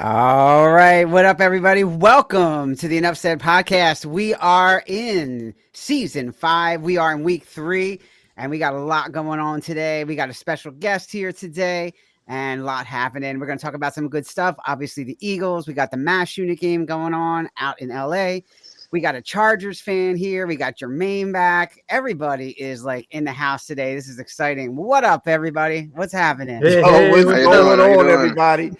All right. What up, everybody? Welcome to the Enough Said podcast. We are in season 5. We are in week 3, and we got a lot going on today. We got a special guest here today and a lot happening. We're going to talk about some good stuff. Obviously, the Eagles. We got the mass unit game going on out in LA. We got a Chargers fan here. We got Jermaine back. Everybody is like in the house today. This is exciting. What up, everybody? What's happening? Hey, what's going on, everybody?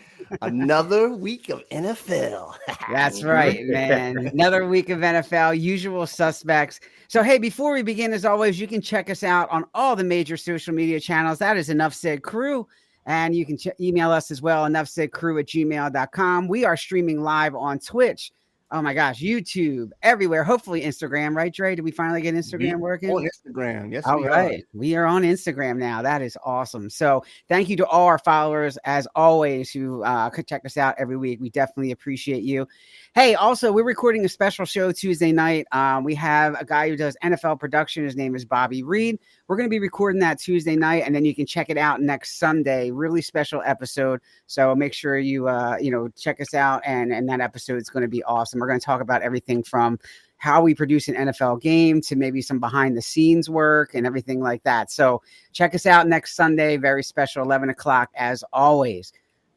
Another week of NFL. That's right, man. Another week of NFL, usual suspects. So, hey, before we begin, as always, you can check us out on all the major social media channels. That is Enough Said Crew. And you can email us as well, enoughsaidcrew@gmail.com. We are streaming live on Twitch. Oh my gosh, YouTube, everywhere. Hopefully Instagram, right, Dre? Did we finally get Instagram working? On Instagram, yes. All right. We are on Instagram now. That is awesome. So thank you to all our followers, as always, who could check us out every week. We definitely appreciate you. Hey, also, we're recording a special show Tuesday night. We have a guy who does NFL production. His name is Bobby Reed. We're going to be recording that Tuesday night, and then you can check it out next Sunday. Really special episode. So make sure you, check us out, and that episode is going to be awesome. We're going to talk about everything from how we produce an NFL game to maybe some behind the scenes work and everything like that. So check us out next Sunday. Very special, 11 o'clock as always.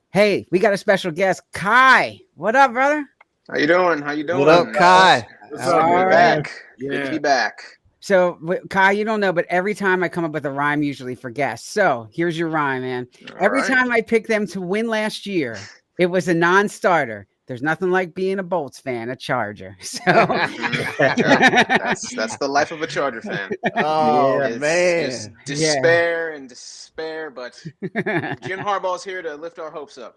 Hey, we got a special guest, Kai. What up, brother? How you doing? What up, Kai? What's up? You're back. Good to be back. So, Kai, you don't know, but every time I come up with a rhyme, usually for guests. So here's your rhyme, man. Every time I picked them to win last year, it was a non-starter. There's nothing like being a Bolts fan, a Charger. So that's the life of a Charger fan. Oh, It's man. just despair and despair, but Jim Harbaugh's here to lift our hopes up,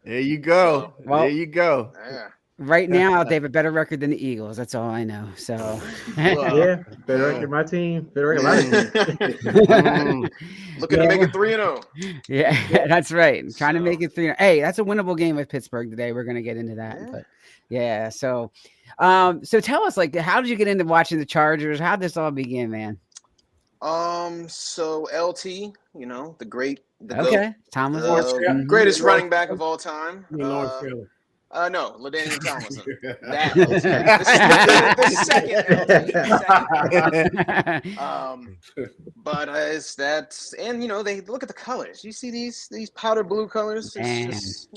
There you go. Well, there you go. Yeah. Right now, they have a better record than the Eagles. That's all I know. So, better record my team. Better record my team. Looking to make it 3-0. Yeah, that's right. Trying to make it 3. Hey, that's a winnable game with Pittsburgh today. We're going to get into that. Yeah. But yeah, so tell us, like, how did you get into watching the Chargers? How did this all begin, man? So LT, the great, Thomas, greatest running back of all time. Lawrence Taylor. No, LaDainian Tomlinson. That the second. But it's that, and they look at the colors. You see these powder blue colors. It's just,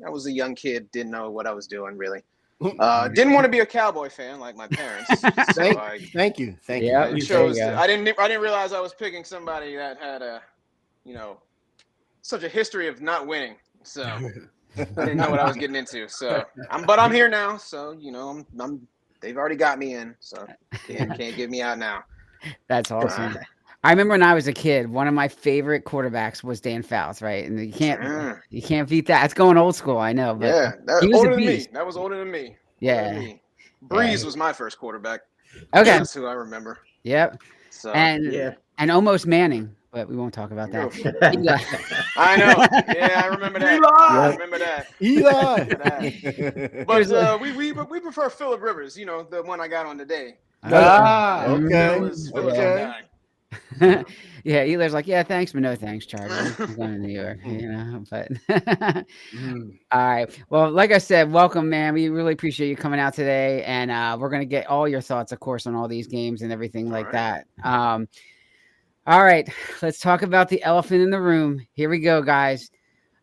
I was a young kid, didn't know what I was doing really. Didn't want to be a Cowboy fan like my parents. Thank you. Yeah, I didn't realize I was picking somebody that had such a history of not winning. So. I didn't know what I was getting into, so I'm here now. So they've already got me in, so can't get me out now. That's awesome. I remember when I was a kid, one of my favorite quarterbacks was Dan Fouts, right? And you can't beat that. It's going old school, I know, but yeah, that was older than me. That was older than me. Yeah, Breeze was my first quarterback. Okay, that's who I remember. Yep. So and almost Manning. But we won't talk about that. I know. Yeah, I remember that. Eli. I remember that. Eli. But we prefer Phillip Rivers. The one I got on today. Okay. Yeah, Eli's like, yeah, thanks, but no thanks, Charlie. I'm going to New York, but all right. Well, like I said, welcome, man. We really appreciate you coming out today, and we're going to get all your thoughts, of course, on all these games and everything like that. All right, let's talk about the elephant in the room. Here we go, guys.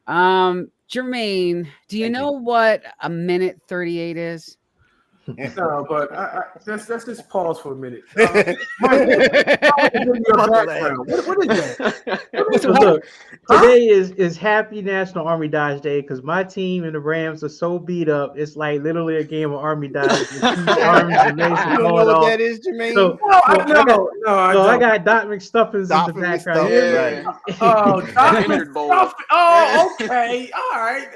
Jermaine, do you know what a minute 38 is? No, but let's just pause for a minute. What is that? Look, today is Happy National Army Dodge Day because my team and the Rams are so beat up. It's like literally a game of Army Dodge. Arms and You don't know what that is, Jermaine? I got Doc McStuffins in the background. Oh, Okay. All right.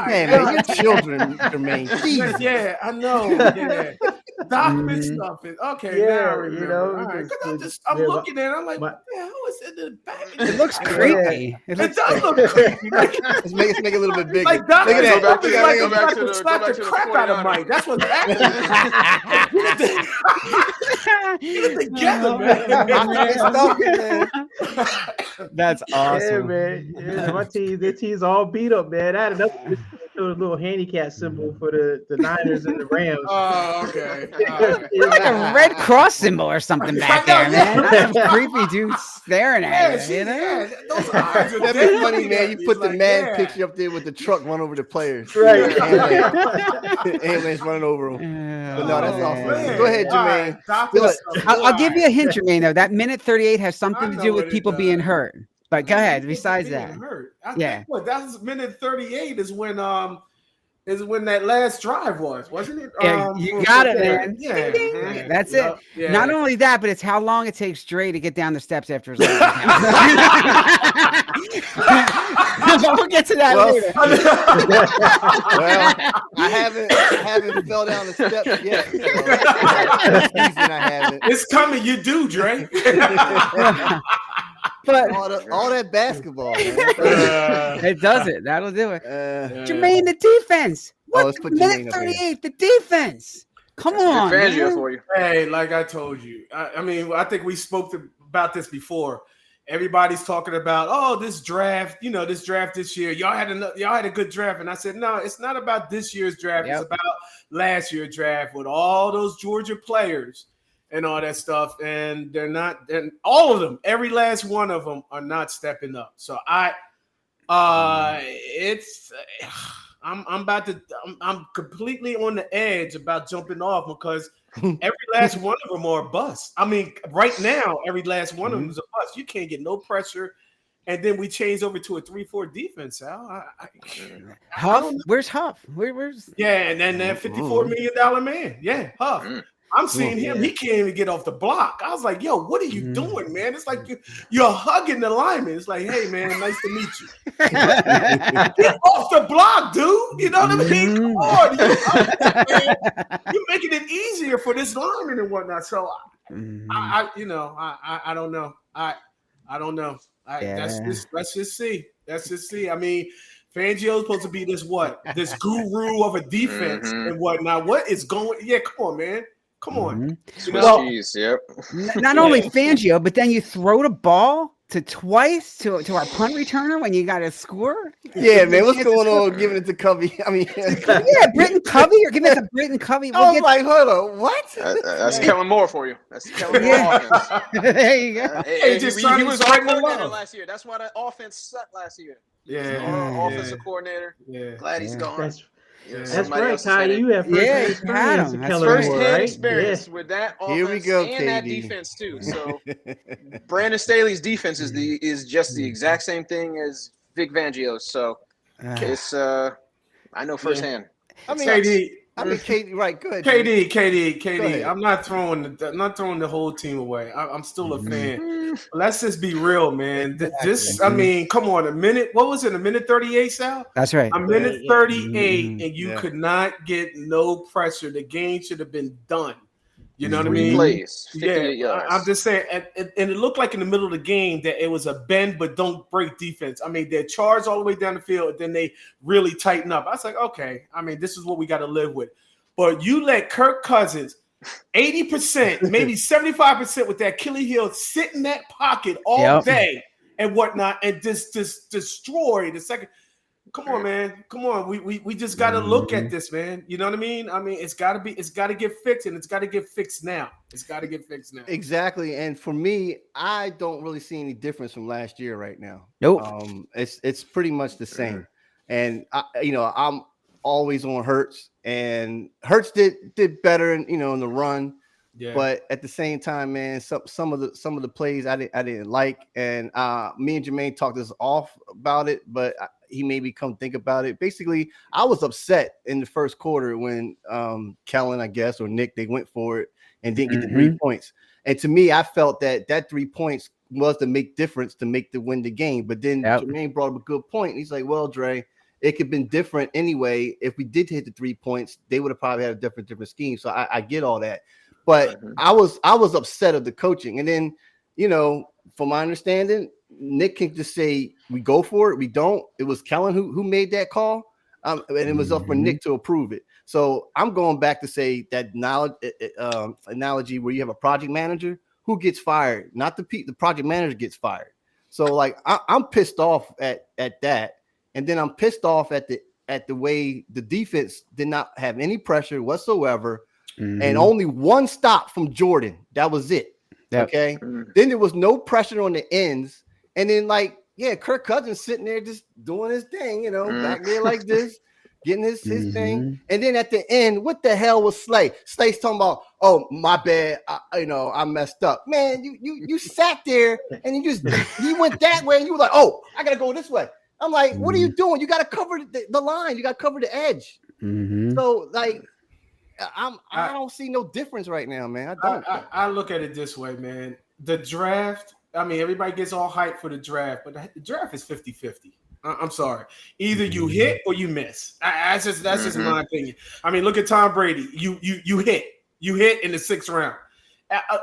Man, you're children, Jermaine. Yeah, I know. Yeah. Document stuff. Okay, now I remember. All right. I'm looking at it. I'm like, what the hell is in the back? It looks creepy. It does look creepy. Let's make it a little bit bigger. Like Look at that. Go back to the crap out of Mike. That's what's happening. Get it together, man. That's awesome. Yeah, man. Yeah, their team's all beat up, man. I had enough show the little handicap symbol for the Niners and the Rams. Oh, okay. Like a red cross symbol or something back there, man. That's some creepy dude staring at you. You know? Yeah, those eyes are That'd be funny, man. You put the man picture up there with the truck run over the players. Right. Ambulance running over them. But no, that's awesome. Man. Go ahead, Jermaine. I'll give you a hint, Jermaine, though. That minute 38 has something to do with people being hurt. But go ahead. Besides that, I think that's minute 38 is when that last drive wasn't it? Yeah, you got it, man. Yeah, yeah, that's it. Yeah. Not only that, but it's how long it takes Dre to get down the steps after his last We'll get to that later. Well, I haven't fell down the steps yet. So I haven't. It's coming. You do, Dre. But all that basketball, man. It does it. That'll do it. Jermaine, the defense. What? Minute 38, the defense. Come on, man. For you. Hey, like I told you. I mean, I think we spoke about this before. Everybody's talking about, this draft. This draft this year. Y'all had a good draft, and I said, no, it's not about this year's draft. Yep. It's about last year's draft with all those Georgia players and all that stuff, and they're not. And all of them, every last one of them, are not stepping up. So I'm completely on the edge about jumping off because every last one of them are a bust. I mean, right now, every last one of them is a bust. You can't get no pressure. And then we change over to a 3-4 defense, Al. Huff? Where's Huff? Where's? Yeah, and then that $54 million man. Yeah, Huff. I'm seeing him. He can't even get off the block. I was like, yo, what are you doing, man? It's like you're hugging the lineman. It's like, hey, man, nice to meet you. Get off the block, dude. You know what I mean? Come on. You're making it easier for this lineman and whatnot. So, I don't know. I don't know. Let's just see. I mean, Fangio's supposed to be this guru of a defense and whatnot. What is going? Yeah, come on, man. Come on. Not only Fangio, but then you throw the ball twice to our punt returner when you got to score. Yeah, man. What's going on? Giving it to Covey. I mean, Britton Covey. You're giving it to Britton Covey. I was like, hold on, what? That's Kellen Moore for you. That's Kellen Moore offense. There you go. He was our coordinator last year. That's why the offense sucked last year. Yeah, offensive coordinator. Yeah, glad he's gone. That's right, Ty. You have first-hand experience with Kellen Moore, first-hand experience with that offense. Here we go, and that defense too. So Brandon Staley's defense is just the exact same thing as Vic Fangio's. So it's I know firsthand. KD, right? Good. KD. I'm not throwing the whole team away. I'm still a fan. Let's just be real, man. Come on. What was it? A minute 38, Sal? That's right. A minute 38, and you could not get no pressure. The game should have been done. You know what I mean? Plays, 58 yards. I'm just saying, and it looked like in the middle of the game that it was a bend but don't break defense. I mean, they charged all the way down the field, and then they really tighten up. I was like, okay, I mean, this is what we got to live with. But you let Kirk Cousins 80%, maybe 75% with that Achilles heel sit in that pocket all day and whatnot, and just destroy the second. Come on, man. Come on. We just got to look at this, man. You know what I mean? I mean, it's got to get fixed, and it's got to get fixed now. Exactly. And for me, I don't really see any difference from last year right now. Nope. It's pretty much the same. And I'm always on Hurts, and Hurts did better in the run. Yeah. But at the same time, man, some of the plays I didn't like, and me and Jermaine talked this off about it, but he made me come think about it. Basically, I was upset in the first quarter when Kellen, I guess, or Nick, they went for it and didn't get the 3 points. And to me, I felt that 3 points was to make difference to win the game. But then Jermaine brought up a good point. He's like, well, Dre, it could have been different anyway. If we did hit the 3 points, they would have probably had a different scheme. So I get all that. But I was upset of the coaching. And then, from my understanding, Nick can just say, we go for it, we don't. It was Kellen who made that call, and it was up for Nick to approve it. So I'm going back to say that analogy where you have a project manager who gets fired, not the project manager gets fired. So, like, I'm pissed off at that. And then I'm pissed off at the at the way the defense did not have any pressure whatsoever, and only one stop from Jordan. That was it. Yep. Okay. Then there was no pressure on the ends, and then Kirk Cousins sitting there just doing his thing, back there like this, getting his thing. And then at the end, what the hell was Slay? Slay's talking about, oh, my bad, I messed up. Man, you sat there and he went that way, and you were like, oh, I gotta go this way. I'm like, what are you doing? You gotta cover the line. You gotta cover the edge. So I don't see no difference right now, man. I don't. I look at it this way, man. The draft. I mean, everybody gets all hyped for the draft, but the draft is 50-50. I'm sorry. Either you hit or you miss. That's just my opinion. I mean, look at Tom Brady. You hit. You hit in the 6th round.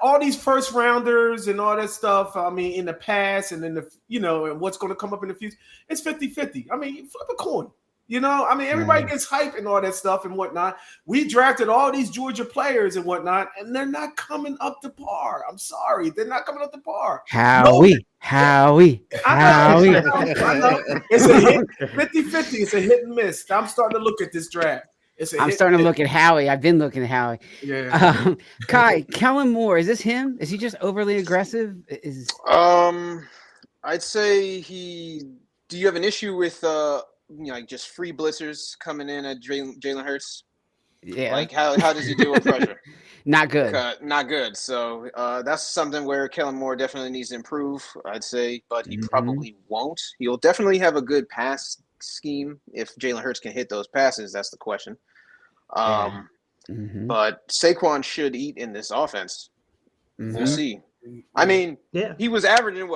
All these first rounders and all that stuff, I mean, in the past and in the, and what's going to come up in the future, it's 50-50. I mean, flip a coin. I mean, everybody gets hype and all that stuff and whatnot. We drafted all these Georgia players and whatnot, and they're not coming up to par. I'm sorry. They're not coming up to par. Howie. I know. It's a hit, 50-50. It's a hit and miss. I'm starting to look at this draft. I'm starting to look at Howie. I've been looking at Howie. Yeah. Kai, Kellen Moore, is this him? Is he just overly aggressive? I'd say do you have an issue with just free blitzers coming in at Jalen Hurts? Yeah. Like how does he deal with pressure? Not good. Not good. So that's something where Kellen Moore definitely needs to improve, I'd say, but he probably won't. He'll definitely have a good pass scheme if Jalen Hurts can hit those passes. That's the question. But Saquon should eat in this offense. We'll see. I mean, he was averaging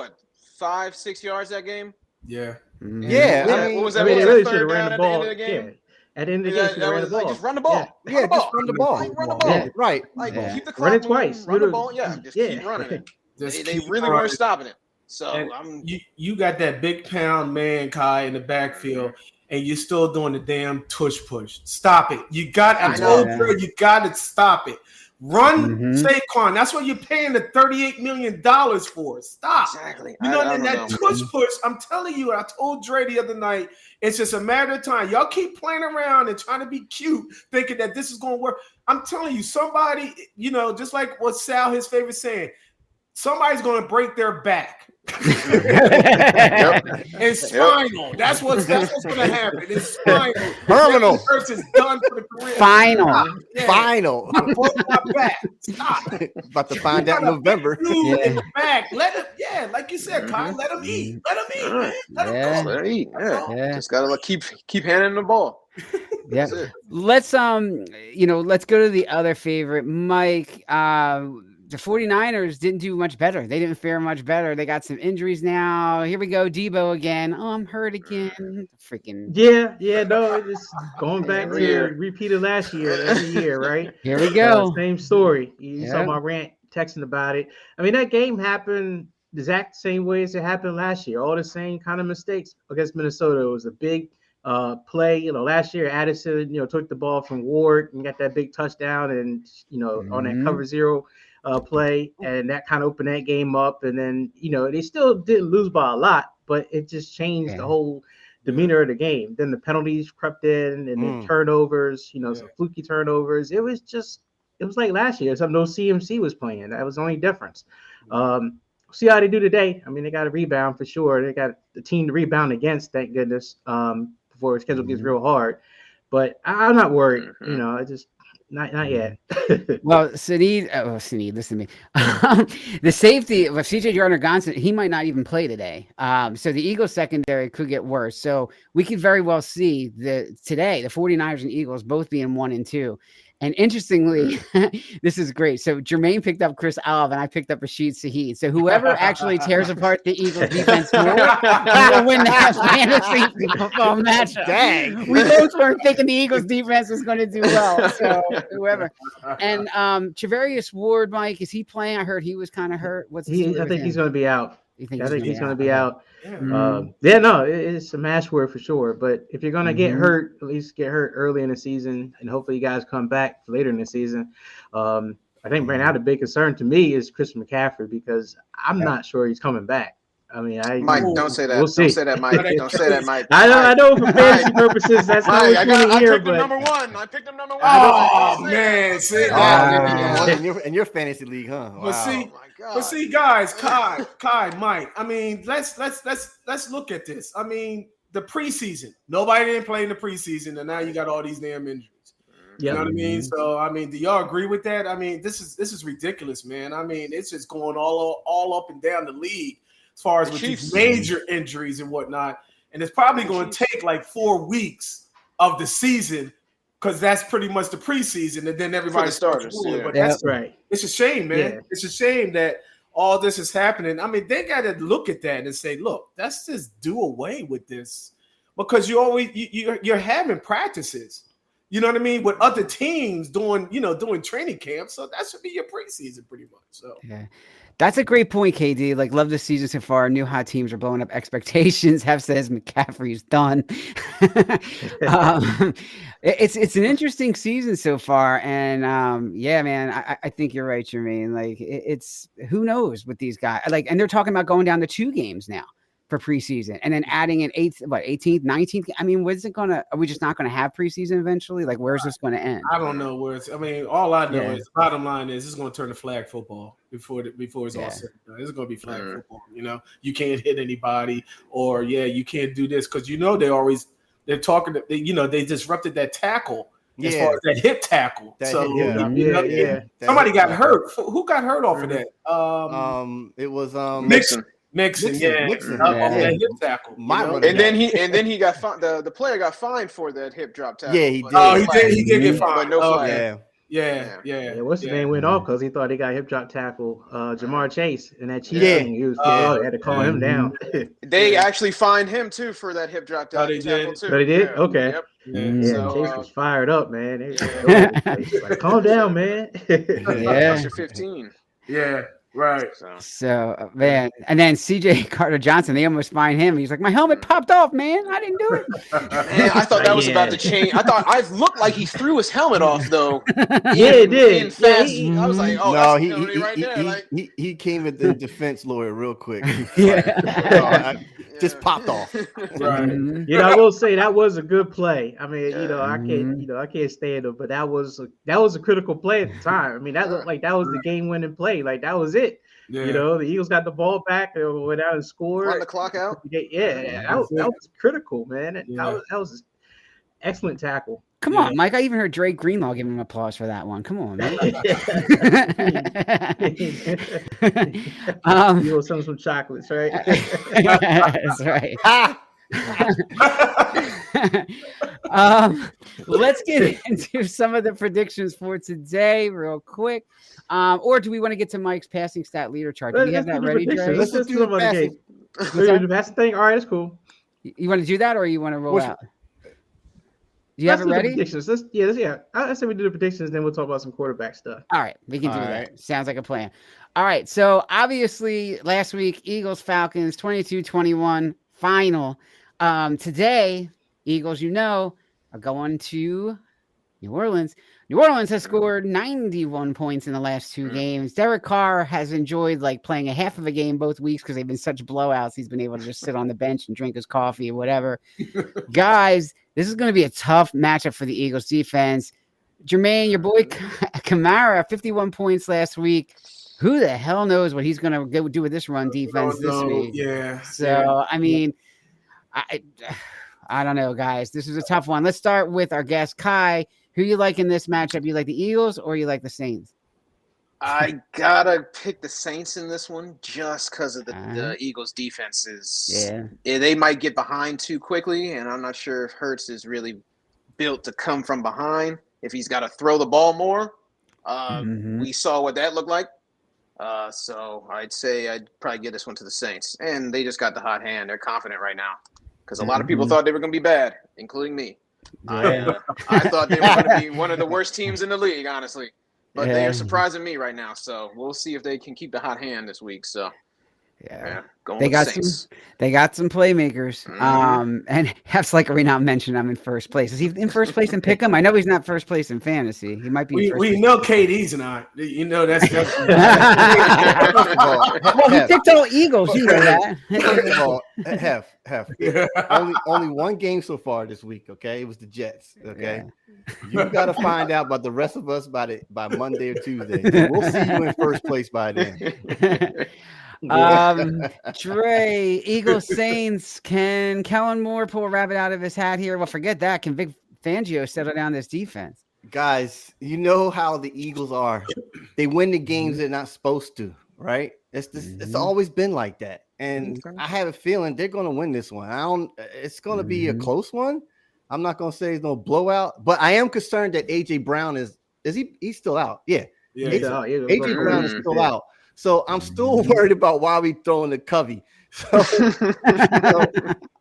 5-6 yards that game. Yeah. Yeah. I mean, what was that? They really should have ran the ball. At the end of the game? At the end of the game, should have ran the ball. Just run the ball. Just run the ball. Run the ball. Right. Keep the clock run it twice. Run the ball. Yeah, just keep running it. They really weren't stopping it. So you got that big pound man, Kai, in the backfield, and you're still doing the damn tush push. Stop it. You got to stop it. Run Saquon. That's what you're paying the $38 million for. Stop. Exactly. And that tush push, I'm telling you, I told Dre the other night, it's just a matter of time. Y'all keep playing around and trying to be cute, thinking that this is going to work. I'm telling you, somebody, just like what Sal, his favorite saying, somebody's going to break their back. And spinal. That's what's going to happen. It's spinal. Terminal. That person's done for the career. Final. I broke my back. Stop. About to find out in November. In the back. Let him. Like you said, Kai. Let him eat. Let him eat. Yeah. Just gotta keep handing the ball. Yeah. Let's let's go to the other favorite, Mike. The 49ers didn't do much better. They didn't fare much better. They got some injuries now. Here we go. Debo again. Oh, I'm hurt again. Freaking. Yeah. No, it's going back to repeated last year, every year, right? Here we go. Same story. You saw my rant texting about it. I mean, that game happened the exact same way as it happened last year. All the same kind of mistakes against Minnesota. It was a big play. Last year Addison, took the ball from Ward and got that big touchdown, and on that cover zero play, and that kind of opened that game up. And then they still didn't lose by a lot, but it just changed the whole demeanor of the game. Then the penalties crept in, and the turnovers, some fluky turnovers. It was like last year. Something no CMC was playing. That was the only difference. See how they do today. I mean, they got a rebound for sure. They got the team to rebound against, thank goodness, before the schedule gets real hard. But I'm not worried. I just not yet. Well, Sneed, listen to me. The safety of CJ Gardner-Johnson, he might not even play today. So the Eagles secondary could get worse. So we could very well see today the 49ers and Eagles both being 1-2. And interestingly, this is great. So Jermaine picked up Chris Alv, and I picked up Rashid Shaheed. So whoever actually tears apart the Eagles defense more, will win that fantasy football matchup. Dang. We both weren't thinking the Eagles defense was going to do well. So whoever. And Travarius Ward, Mike, is he playing? I heard he was kind of hurt. I think he's going to be out. I think he's going to be out. It's a match word for sure. But if you're going to get hurt, at least get hurt early in the season, and hopefully you guys come back later in the season. I think right now the big concern to me is Chris McCaffrey, because I'm not sure he's coming back. I mean, Mike, don't say that. We'll see. Don't say that, Mike. Don't say that, Mike. I know for fantasy purposes, that's not what you want to hear. I picked him number one. I picked him number one. Oh man, see in your fantasy league, huh? Wow. But see, guys, Kai, Mike. I mean, let's look at this. I mean, the preseason. Nobody didn't play in the preseason, and now you got all these damn injuries. You know what I mean? So, I mean, do y'all agree with that? I mean, this is ridiculous, man. I mean, it's just going all up and down the league as far as with these major injuries and whatnot. And it's probably going to take like 4 weeks of the season because that's pretty much the preseason, and then everybody starters. Yeah. But that's right. It's a shame, man. Yeah. It's a shame that all this is happening. I mean, they got to look at that and say, look, let's just do away with this because you're having practices. You know what I mean? With other teams doing training camps. So that should be your preseason pretty much. So yeah. That's a great point, KD. Like, love the season so far. New hot teams are blowing up expectations. Hef says McCaffrey's done. It's an interesting season so far. And yeah, man, I think you're right, Jermaine. Like, it's who knows with these guys. Like, and they're talking about going down to 2 games now for preseason and then adding an 18th, 19th. I mean, are we just not going to have preseason eventually? Like, where's this going to end? I don't know where it's. I mean, all I know is bottom line is it's going to turn to flag football before it's all said and done. It's going to be flag football. You know, you can't hit anybody, or you can't do this because they're talking. They disrupted that tackle as far as that hip tackle. Somebody got hurt. Who got hurt off of that? It was Nixon, that hip tackle. And then he got the player got fined for that hip drop tackle. Yeah, he did. He did get fined. But no flag. Yeah. What's his name went off because he thought he got hip drop tackle Jamar Chase and that Chiefs thing. He was they had to call him down. They actually fined him too for that hip drop tackle too. But he did? Okay. Yep. Yeah, Chase was fired up, man. Like, calm down, man. Extra 15. Yeah. Right. So, man, and then CJ Carter Johnson, they almost fined him. He's like, my helmet popped off, man. I didn't do it. Man, I thought that was about to change. I looked like he threw his helmet off, though. It did. I was like, oh, no, that's penalty right there. He came with the defense lawyer real quick. Just popped off. Right. I will say that was a good play. I mean, I can't stand him, but that was a critical play at the time. I mean, that looked like that was the game-winning play. Like, that was it. Yeah. The Eagles got the ball back and went out and scored. Run the clock out. That was critical, man. That was an excellent tackle. Come on, Mike. I even heard Drake Greenlaw give him applause for that one. Come on, man. You will send some chocolates, right? That's right. Let's get into some of the predictions for today real quick. Or do we want to get to Mike's passing stat leader chart? Do we have that ready, Dre? Let's just do the passing. The passing thing. All right, that's cool. You want to do that, or you want to roll out? Do you have it ready? Predictions. Let's I say we do the predictions, then we'll talk about some quarterback stuff. All right, we can do that. Sounds like a plan. All right, so obviously last week, Eagles, Falcons, 22-21 final. Today, Eagles, are going to New Orleans. New Orleans has scored 91 points in the last 2 games. Derek Carr has enjoyed playing a half of a game both weeks because they've been such blowouts. He's been able to just sit on the bench and drink his coffee or whatever. Guys, this is going to be a tough matchup for the Eagles defense. Jermaine, your boy Kamara, 51 points last week. Who the hell knows what he's going to do with this run defense this week? Yeah. So, I mean, I don't know, guys. This is a tough one. Let's start with our guest, Kai. Who you like in this matchup? You like the Eagles or you like the Saints? I gotta pick the Saints in this one just because of the Eagles' defenses. They might get behind too quickly, and I'm not sure if Hurts is really built to come from behind. If he's got to throw the ball more, we saw what that looked like. So I'd say I'd probably get this one to the Saints, and they just got the hot hand. They're confident right now because a lot of people thought they were going to be bad, including me. I thought they were going to be one of the worst teams in the league, honestly. But they are surprising me right now. So we'll see if they can keep the hot hand this week. So Yeah. Going They with got Saints. they got some playmakers. And Hef's like, are we not mentioned I'm in first place? Is he in first place in Pick'em? I know he's not first place in fantasy. He might be. We know KD's not. You know that's First of all, well, he picked all Eagles. You know that. First of all, Hef. Only one game so far this week. Okay, it was the Jets. Okay, you got to find out about the rest of us by Monday or Tuesday. So we'll see you in first place by then. Dre, Eagles Saints. Can Kellen Moore pull a rabbit out of his hat here? Well, forget that. Can Vic Fangio settle down this defense? Guys, you know how the Eagles are. They win the games they're not supposed to, right? It's always been like that. And I have a feeling they're going to win this one. It's going to be a close one. I'm not going to say it's no blowout, but I am concerned that AJ Brown he's still out. Yeah. AJ Brown is still out. So I'm still worried about why we throwing the Covey. So,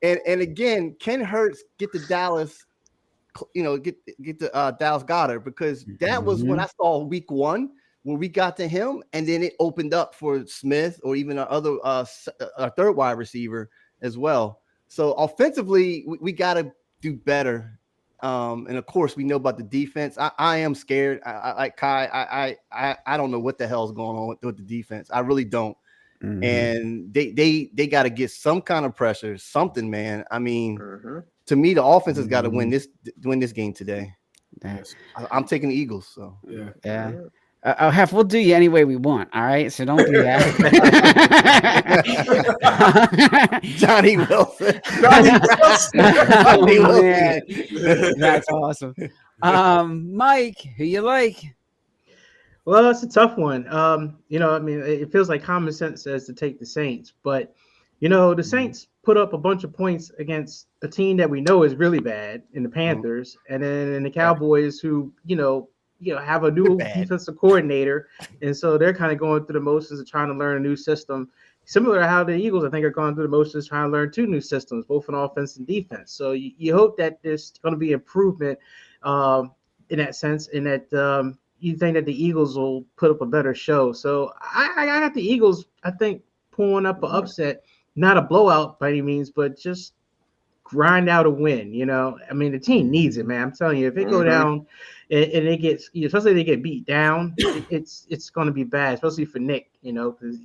and again, can Hurts get to Dallas? Get the Dallas Goedert, because that was when I saw week 1 when we got to him, and then it opened up for Smith or even our other our third wide receiver as well. So offensively, we got to do better. And of course, we know about the defense. I am scared. I don't know what the hell is going on with the defense. I really don't. And they got to get some kind of pressure, something, man. I mean, to me, the offense has got to win this game today. I'm taking the Eagles. So yeah. Hef, we'll do you any way we want. All right, so don't do that. Johnny Wilson. That's awesome. Mike, who you like? Well, it's a tough one. It feels like common sense says to take the Saints, but the Saints put up a bunch of points against a team that we know is really bad in the Panthers, and then the Cowboys, who have a new defensive coordinator, and so they're kind of going through the motions of trying to learn a new system, similar to how the Eagles, I think, are going through the motions trying to learn 2 new systems, both in offense and defense. So you hope that there's going to be improvement in that sense, in that you think that the Eagles will put up a better show. So I got the Eagles, I think, pulling up an upset, not a blowout by any means, but just grind out a win. I mean, the team needs it, man. I'm telling you, if they go down and it gets, especially if they get beat down, it's going to be bad, especially for Nick, because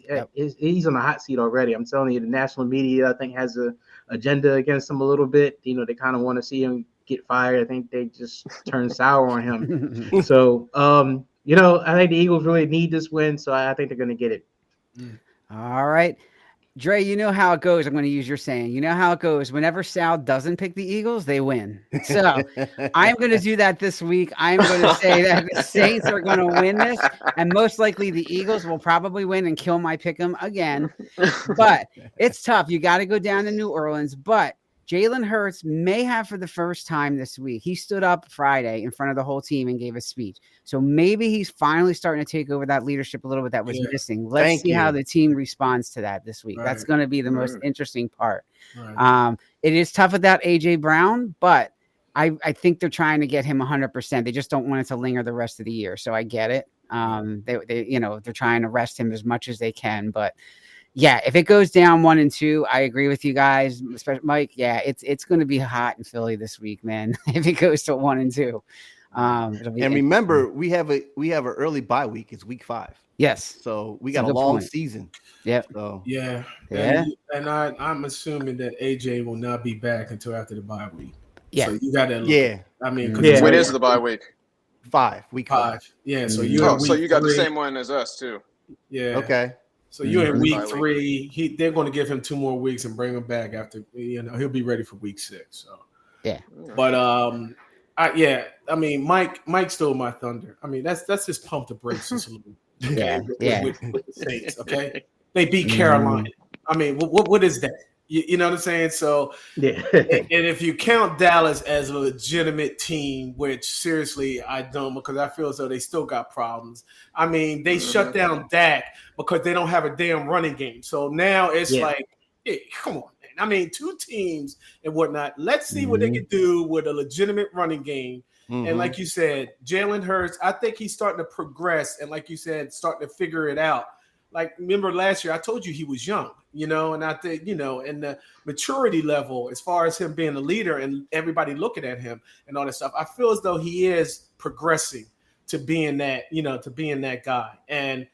he's on the hot seat already. I'm telling you, the national media, I think, has a agenda against him a little bit. They kind of want to see him get fired. I think they just turn sour on him. So, I think the Eagles really need this win, so I think they're going to get it. All right. Dre, you know how it goes. I'm going to use your saying. You know how it goes. Whenever Sal doesn't pick the Eagles, they win. So I'm going to do that this week. I'm going to say that the Saints are going to win this, and most likely the Eagles will probably win and kill my pick'em again. But it's tough. You got to go down to New Orleans. But Jalen Hurts may have, for the first time this week, he stood up Friday in front of the whole team and gave a speech. So maybe he's finally starting to take over that leadership a little bit that was missing. Let's see how the team responds to that this week. Right. That's going to be the most interesting part. Right. It is tough without AJ Brown, but I think they're trying to get him 100%. They just don't want it to linger the rest of the year. So I get it. They're trying to rest him as much as they can, but yeah, if it goes down 1-2, I agree with you guys, especially Mike. Yeah, it's going to be hot in Philly this week, man. If it goes to 1-2, and remember, we have an early bye week. It's week 5. Yes, so we got a long season. Yep. So and I'm assuming that AJ will not be back until after the bye week. Yeah, so you got to. I mean, when is the bye week? 5, week 5. Yeah, so so you got the same one as us too. Yeah. Okay. So you're in week 3. They're going to give him 2 more weeks and bring him back after. He'll be ready for week 6. So yeah. But I mean, Mike stole my thunder. I mean, that's just pump the brakes just a little. Okay? With the Saints. Okay, they beat Carolina. I mean, what is that? You know what I'm saying? So, and if you count Dallas as a legitimate team, which seriously I don't, because I feel as though they still got problems. I mean, they shut down Dak because they don't have a damn running game. So now it's like, hey, come on, man. I mean, 2 teams and whatnot. Let's see what they can do with a legitimate running game. And like you said, Jalen Hurts, I think he's starting to progress. And like you said, starting to figure it out. like remember last year I told you he was young, and I think, and the maturity level as far as him being a leader and everybody looking at him and all that stuff, I feel as though he is progressing to being that, to being that guy. And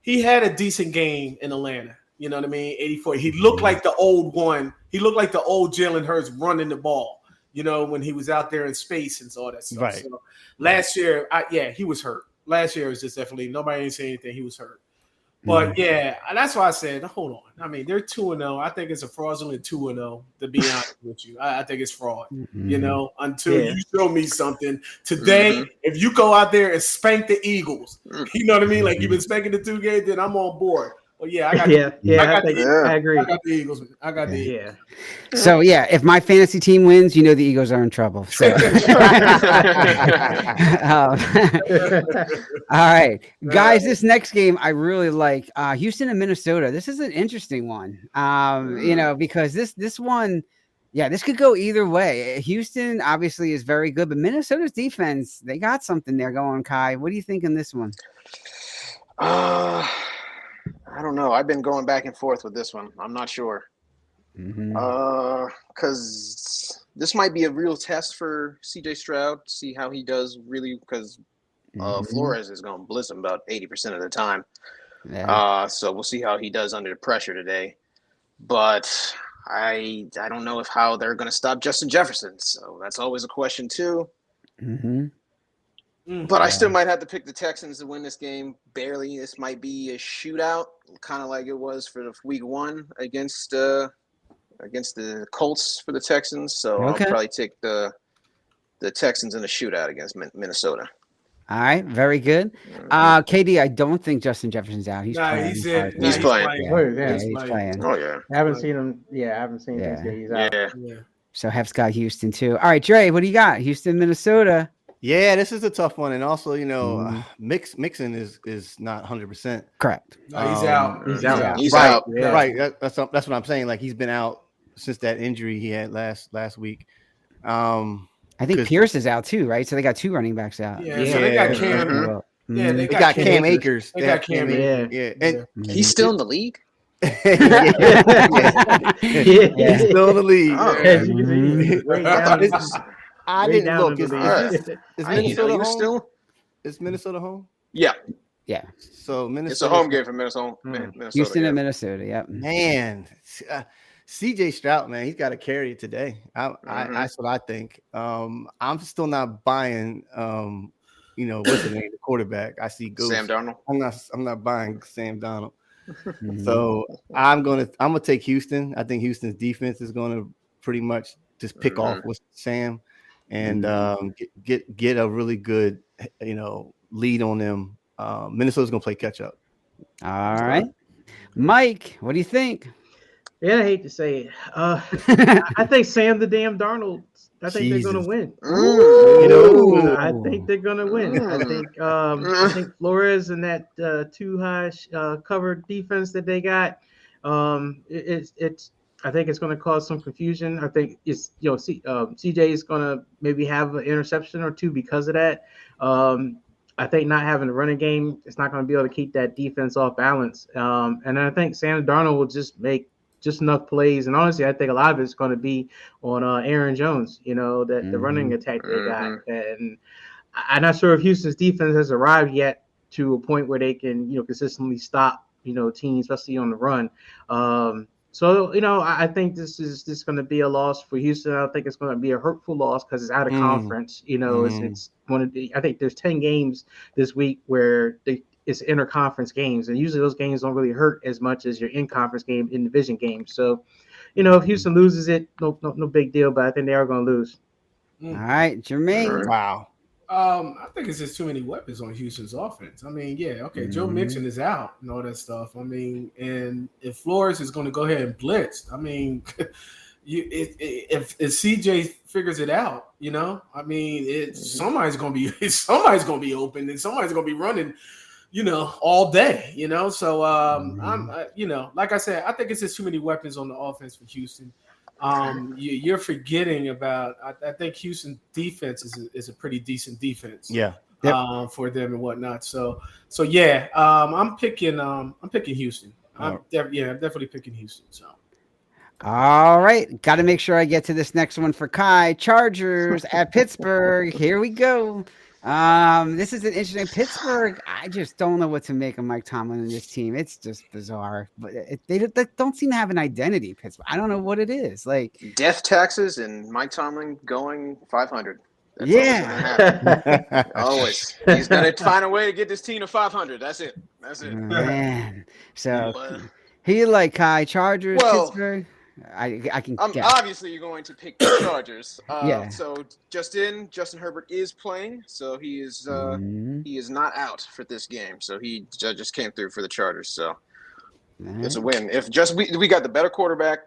he had a decent game in Atlanta. You know what I mean? 84. He looked like the old one. He looked like the old Jalen Hurts running the ball, when he was out there in space and all that stuff. Right. So last year, he was hurt. Last year was just definitely nobody ain't saying anything. He was hurt. But that's why I said, hold on. I mean, they're 2-0. I think it's a fraudulent 2-0, to be honest with you. I think it's fraud, until you show me something. Today, if you go out there and spank the Eagles, you know what I mean? Like you've been spanking the 2 games, then I'm on board. Well, I agree. I got the Eagles. Eagles. So if my fantasy team wins, the Eagles are in trouble. So. All right, guys. This next game I really like. Houston and Minnesota. This is an interesting one. Because this one, this could go either way. Houston obviously is very good, but Minnesota's defense, they got something there going. Kai, what do you think in this one? I don't know. I've been going back and forth with this one. I'm not sure. Because this might be a real test for CJ Stroud, see how he does really, because Flores is going to blitz him about 80% of the time. So we'll see how he does under the pressure today. But I don't know how they're going to stop Justin Jefferson. So that's always a question too. But I still might have to pick the Texans to win this game. Barely. This might be a shootout, kind of like it was for the week 1 against the Colts for the Texans. So I'll probably take the Texans in a shootout against Minnesota. All right, very good. KD, I don't think Justin Jefferson's out. He's playing. He's playing. He's playing. Oh yeah. I haven't seen him. I haven't seen him. He's out. Yeah. So Hef's got Houston too. All right, Dre, what do you got? Houston, Minnesota. Yeah, this is a tough one, and also, Mixon is not 100%. Correct. No, he's out. He's out. He's right, out. Yeah. Right. That's what I'm saying. Like he's been out since that injury he had last week. I think Pierce is out too, right? So they got 2 running backs out. Yeah. So they got Cam. They got Cam Akers. They got Cam. Yeah. And he's still in the league. He's still in the league. I didn't look. Is Minnesota home? Still? Is Minnesota home? Yeah. So Minnesota. It's a home game for Minnesota. Houston and Minnesota. Yep. Man, CJ Stroud, man, he's got to carry it today. That's what I think. I'm still not buying. What's the name? The quarterback. I see Ghost. Sam Darnold. I'm not buying Sam Darnold. So I'm gonna take Houston. I think Houston's defense is gonna pretty much just pick off with Sam and get a really good lead on them. Minnesota's gonna play catch up. All right, Mike, what do you think? Yeah, I hate to say it. I think Sam the damn Darnold. I think they're gonna win. I think they're gonna win. I think Flores and that too high covered defense that they got. I think it's going to cause some confusion. I think it's CJ is going to maybe have an interception or 2 because of that. I think not having a running game, it's not going to be able to keep that defense off balance. And I think Sam Darnold will just make just enough plays. And honestly, I think a lot of it's going to be on Aaron Jones, the running attack they got. And I'm not sure if Houston's defense has arrived yet to a point where they can, consistently stop, teams, especially on the run. So, I think this is just going to be a loss for Houston. I don't think it's going to be a hurtful loss because it's out of conference. It's one of the, I think there's 10 games this week where it's interconference games. And usually those games don't really hurt as much as your in-conference game, in division games. So, if Houston loses it, no big deal, but I think they are going to lose. All right, Jermaine. Wow. I think it's just too many weapons on Houston's offense. I mean, Joe Mixon is out and all that stuff. I mean, and if Flores is going to go ahead and blitz, I mean, if CJ figures it out, I mean, somebody's going to be open and somebody's going to be running, all day, So I'm, like I said, I think it's just too many weapons on the offense for Houston. You're forgetting about. I think Houston defense is a pretty decent defense. Yeah. for them and whatnot. So yeah, I'm picking Houston. I'm definitely picking Houston. So. All right, got to make sure I get to this next one for Kai. Chargers at Pittsburgh. Here we go. This is an interesting Pittsburgh. I just don't know what to make of Mike Tomlin and this team. It's just bizarre, but they don't seem to have an identity. Pittsburgh. I don't know what it is. Like death taxes and Mike Tomlin going 500. That's yeah, always. He's gonna find a way to get this team to 500. That's it. Man, so who you like, Kai? Chargers, Pittsburgh. I can. Obviously, you're going to pick the Chargers. Yeah. So Justin Herbert is playing, so he is not out for this game. So he just came through for the Chargers. So it's a win. If we got the better quarterback,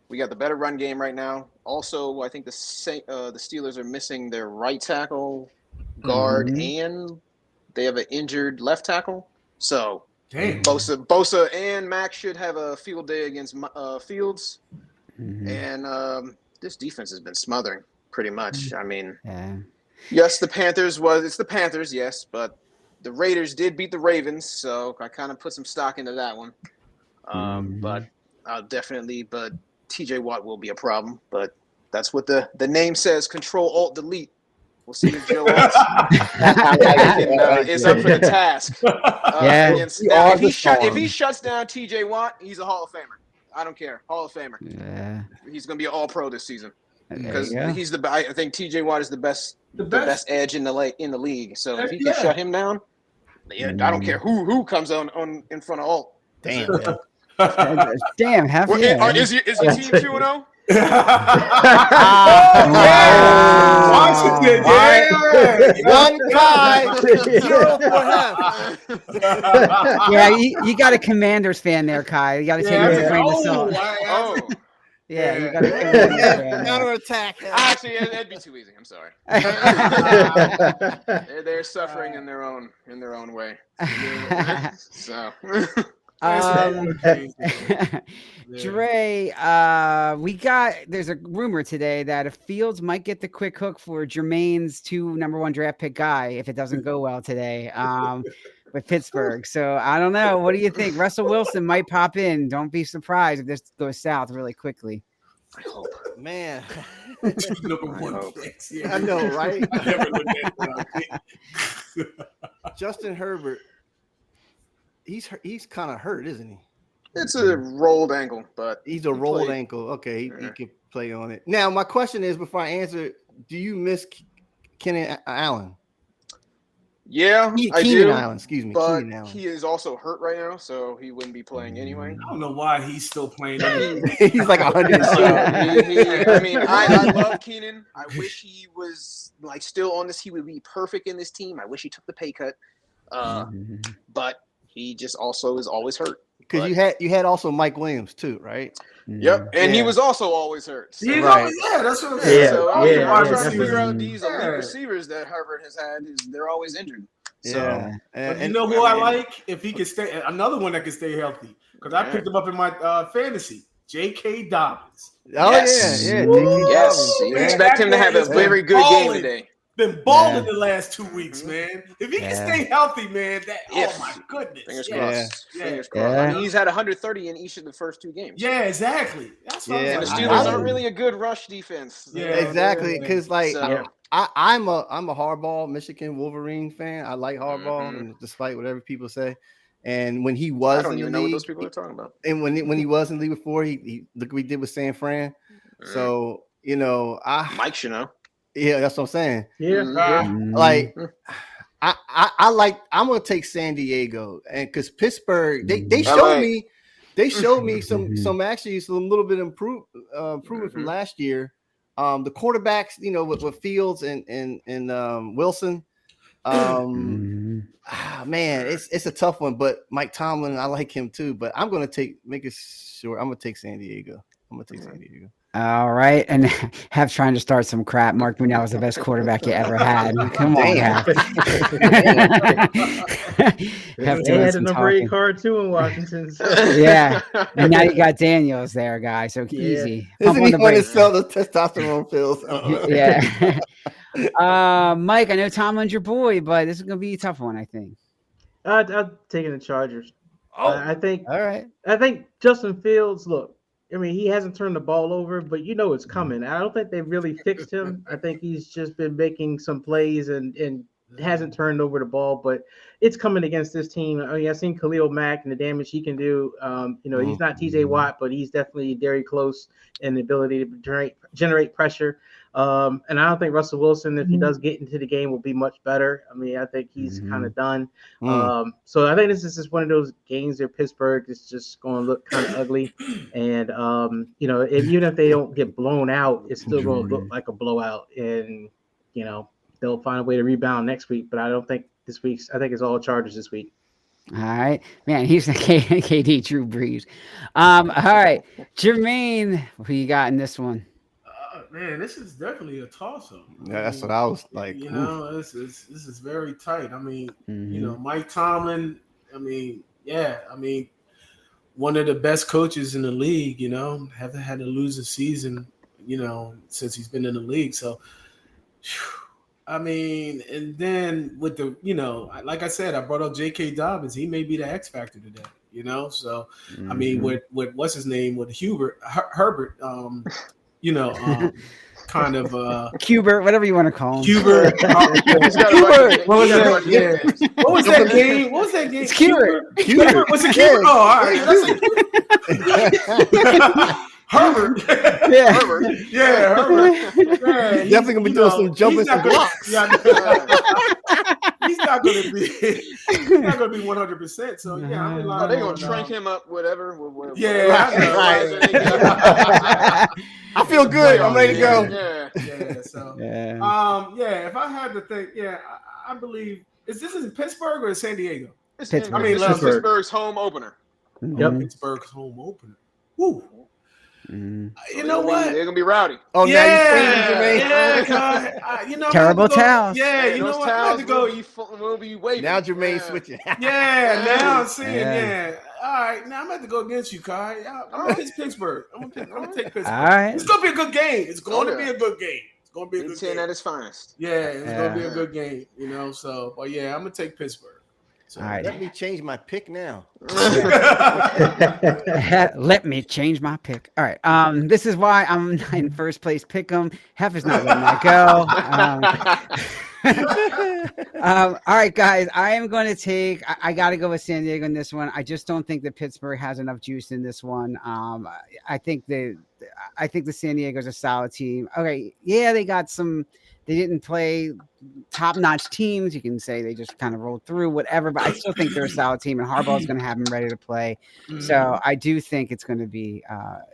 we got the better run game right now. Also, I think the Steelers are missing their right tackle, guard, and they have an injured left tackle. So. Damn. Bosa and Max should have a field day against Fields, and this defense has been smothering pretty much. I mean, yes, it's the Panthers, yes, but the Raiders did beat the Ravens, so I kind of put some stock into that one. But TJ Watt will be a problem, but that's what the name says. Control Alt Delete. We'll see if Joe is up for the task. If he shuts down TJ Watt, he's a Hall of Famer. I don't care. Hall of Famer. Yeah. He's going to be an All-Pro this season because I think TJ Watt is the best edge in the league. So if he can shut him down, I don't care who comes on in front of Alt. Damn. Damn. Is your team 2-0? Washington, one Kai, 0 for him. Yeah, you got a Commanders fan there, Kai. You got to take it with a grain of salt. Yeah, you got to counterattack. Actually, that'd be too easy. I'm sorry. They're suffering in their own way. So. Dre, there's a rumor today that if Fields might get the quick hook for Jermaine's number 1 draft pick guy if it doesn't go well today with Pittsburgh. So I don't know. What do you think? Russell Wilson might pop in. Don't be surprised if this goes south really quickly. I hope. Man. Number 1 picks. Yeah. I know, right? I never looked at that. Justin Herbert. He's kind of hurt, isn't he? It's a rolled ankle, but he's a rolled ankle. Okay, he can play on it. Now, my question is, before I answer, do you miss Keenan Allen? Yeah, I do. Keenan Allen, excuse me. But he is also hurt right now, so he wouldn't be playing anyway. I don't know why he's still playing. He's like 100. I love Keenan. I wish he was still on this. He would be perfect in this team. I wish he took the pay cut. But he just also is always hurt. Because you had also Mike Williams too, right? Yep, and he was also always hurt. So. That's what I'm saying. So I'm trying to figure out these elite receivers that Herbert has had. They're always injured. So, but you know who I like? If he can stay, another one that can stay healthy. Because I picked him up in my fantasy. J.K. Dobbins. Oh yes. Yes, you expect him to have a very good game today. Been balling the last 2 weeks, man. If he can stay healthy, man, oh my goodness. Fingers crossed. Fingers crossed. I mean, he's had 130 in each of the first 2 games. Yeah, exactly. That's what and the Steelers aren't really a good rush defense. Yeah, exactly. Because I'm a Harbaugh, Michigan Wolverine fan. I like Harbaugh, and despite whatever people say. And when he was, I don't even know what those people are talking about. And when he was in the league before, he look what he did with San Fran. So Mike should know. Yeah, that's what I'm saying. Yeah. I'm gonna take San Diego, and because Pittsburgh, they showed me some little bit improvement from last year. The quarterbacks, with Fields and Wilson. Man, it's a tough one, but Mike Tomlin, I like him too. But I'm gonna take San Diego. All right, and Hef trying to start some crap. Mark Brunell was the best quarterback you ever had. Come on, Hef. They had a number 8 card too in Washington. So. Yeah, and now you got Daniels there, guy. So easy. Isn't he going to sell the testosterone pills? Yeah. Mike, I know Tomlin's your boy, but this is gonna be a tough one, I think. I'm taking the Chargers. I think. All right. I think Justin Fields. Look, I mean, he hasn't turned the ball over, but you know it's coming. I don't think they've really fixed him. I think he's just been making some plays and hasn't turned over the ball, but it's coming against this team. I mean, I've seen Khalil Mack and the damage he can do. He's not TJ Watt, but he's definitely very close in the ability to generate pressure. And I don't think Russell Wilson, if he does get into the game, will be much better. I mean, I think he's kind of done. So I think this is just one of those games where Pittsburgh is just going to look kind of ugly. And, even if they don't get blown out, it's still going to look like a blowout. And, they'll find a way to rebound next week. But I don't think this week's – I think it's all Chargers this week. All right. Man, he's the KD Drew Brees. All right. Jermaine, who you got in this one? Man, this is definitely a toss-up. Yeah, that's what I was like. This is very tight. I mean, Mike Tomlin. I mean, one of the best coaches in the league. Haven't had to lose a season. Since he's been in the league. So, I mean, and then with the, like I said, I brought up J.K. Dobbins. He may be the X factor today. So I mean, with what's his name, with Herbert. Kind of Hubert, whatever you want to call him. Hubert. What was that? Yeah. What was that game? It's Hubert. Was it Hubert? Oh, all right. Herbert. Yeah. Herbert. Yeah, Herbert. Yeah, definitely gonna be doing some jumping some blocks. He's not gonna be 100%. So yeah, I'm relying. They're gonna shrink him up, whatever. Yeah, I feel good. I'm ready to go. Yeah. So if I had to think, I believe this is in Pittsburgh or San Diego? Pittsburgh's home opener. Yep. Pittsburgh's home opener. Woo. Mm. You know what? They're gonna be rowdy. Oh yeah, terrible towels. Yeah, you know what? I had to go. Will be waiting. Now Jermaine switching. Now I'm seeing. Yeah. All right, now I'm going to go against you, Kai. I'm going to pick Pittsburgh. I'm going to take Pittsburgh. All right. It's going to be a good game. It's going to be a good game. It's going to be a good game. at its finest. Yeah, it's going to be a good game. So, but yeah, I'm going to take Pittsburgh. So, all right. Let me change my pick now. Let me change my pick. All right. This is why I'm in first place. Pick 'em. Heifer's not letting that go. All right, guys. I am going to take. I got to go with San Diego in this one. I just don't think that Pittsburgh has enough juice in this one. I think the San Diego's a solid team. Okay, yeah, they got some. They didn't play top-notch teams. You can say they just kind of rolled through, whatever. But I still think they're a solid team, and Harbaugh's going to have them ready to play. Mm-hmm. So I do think it's going to be,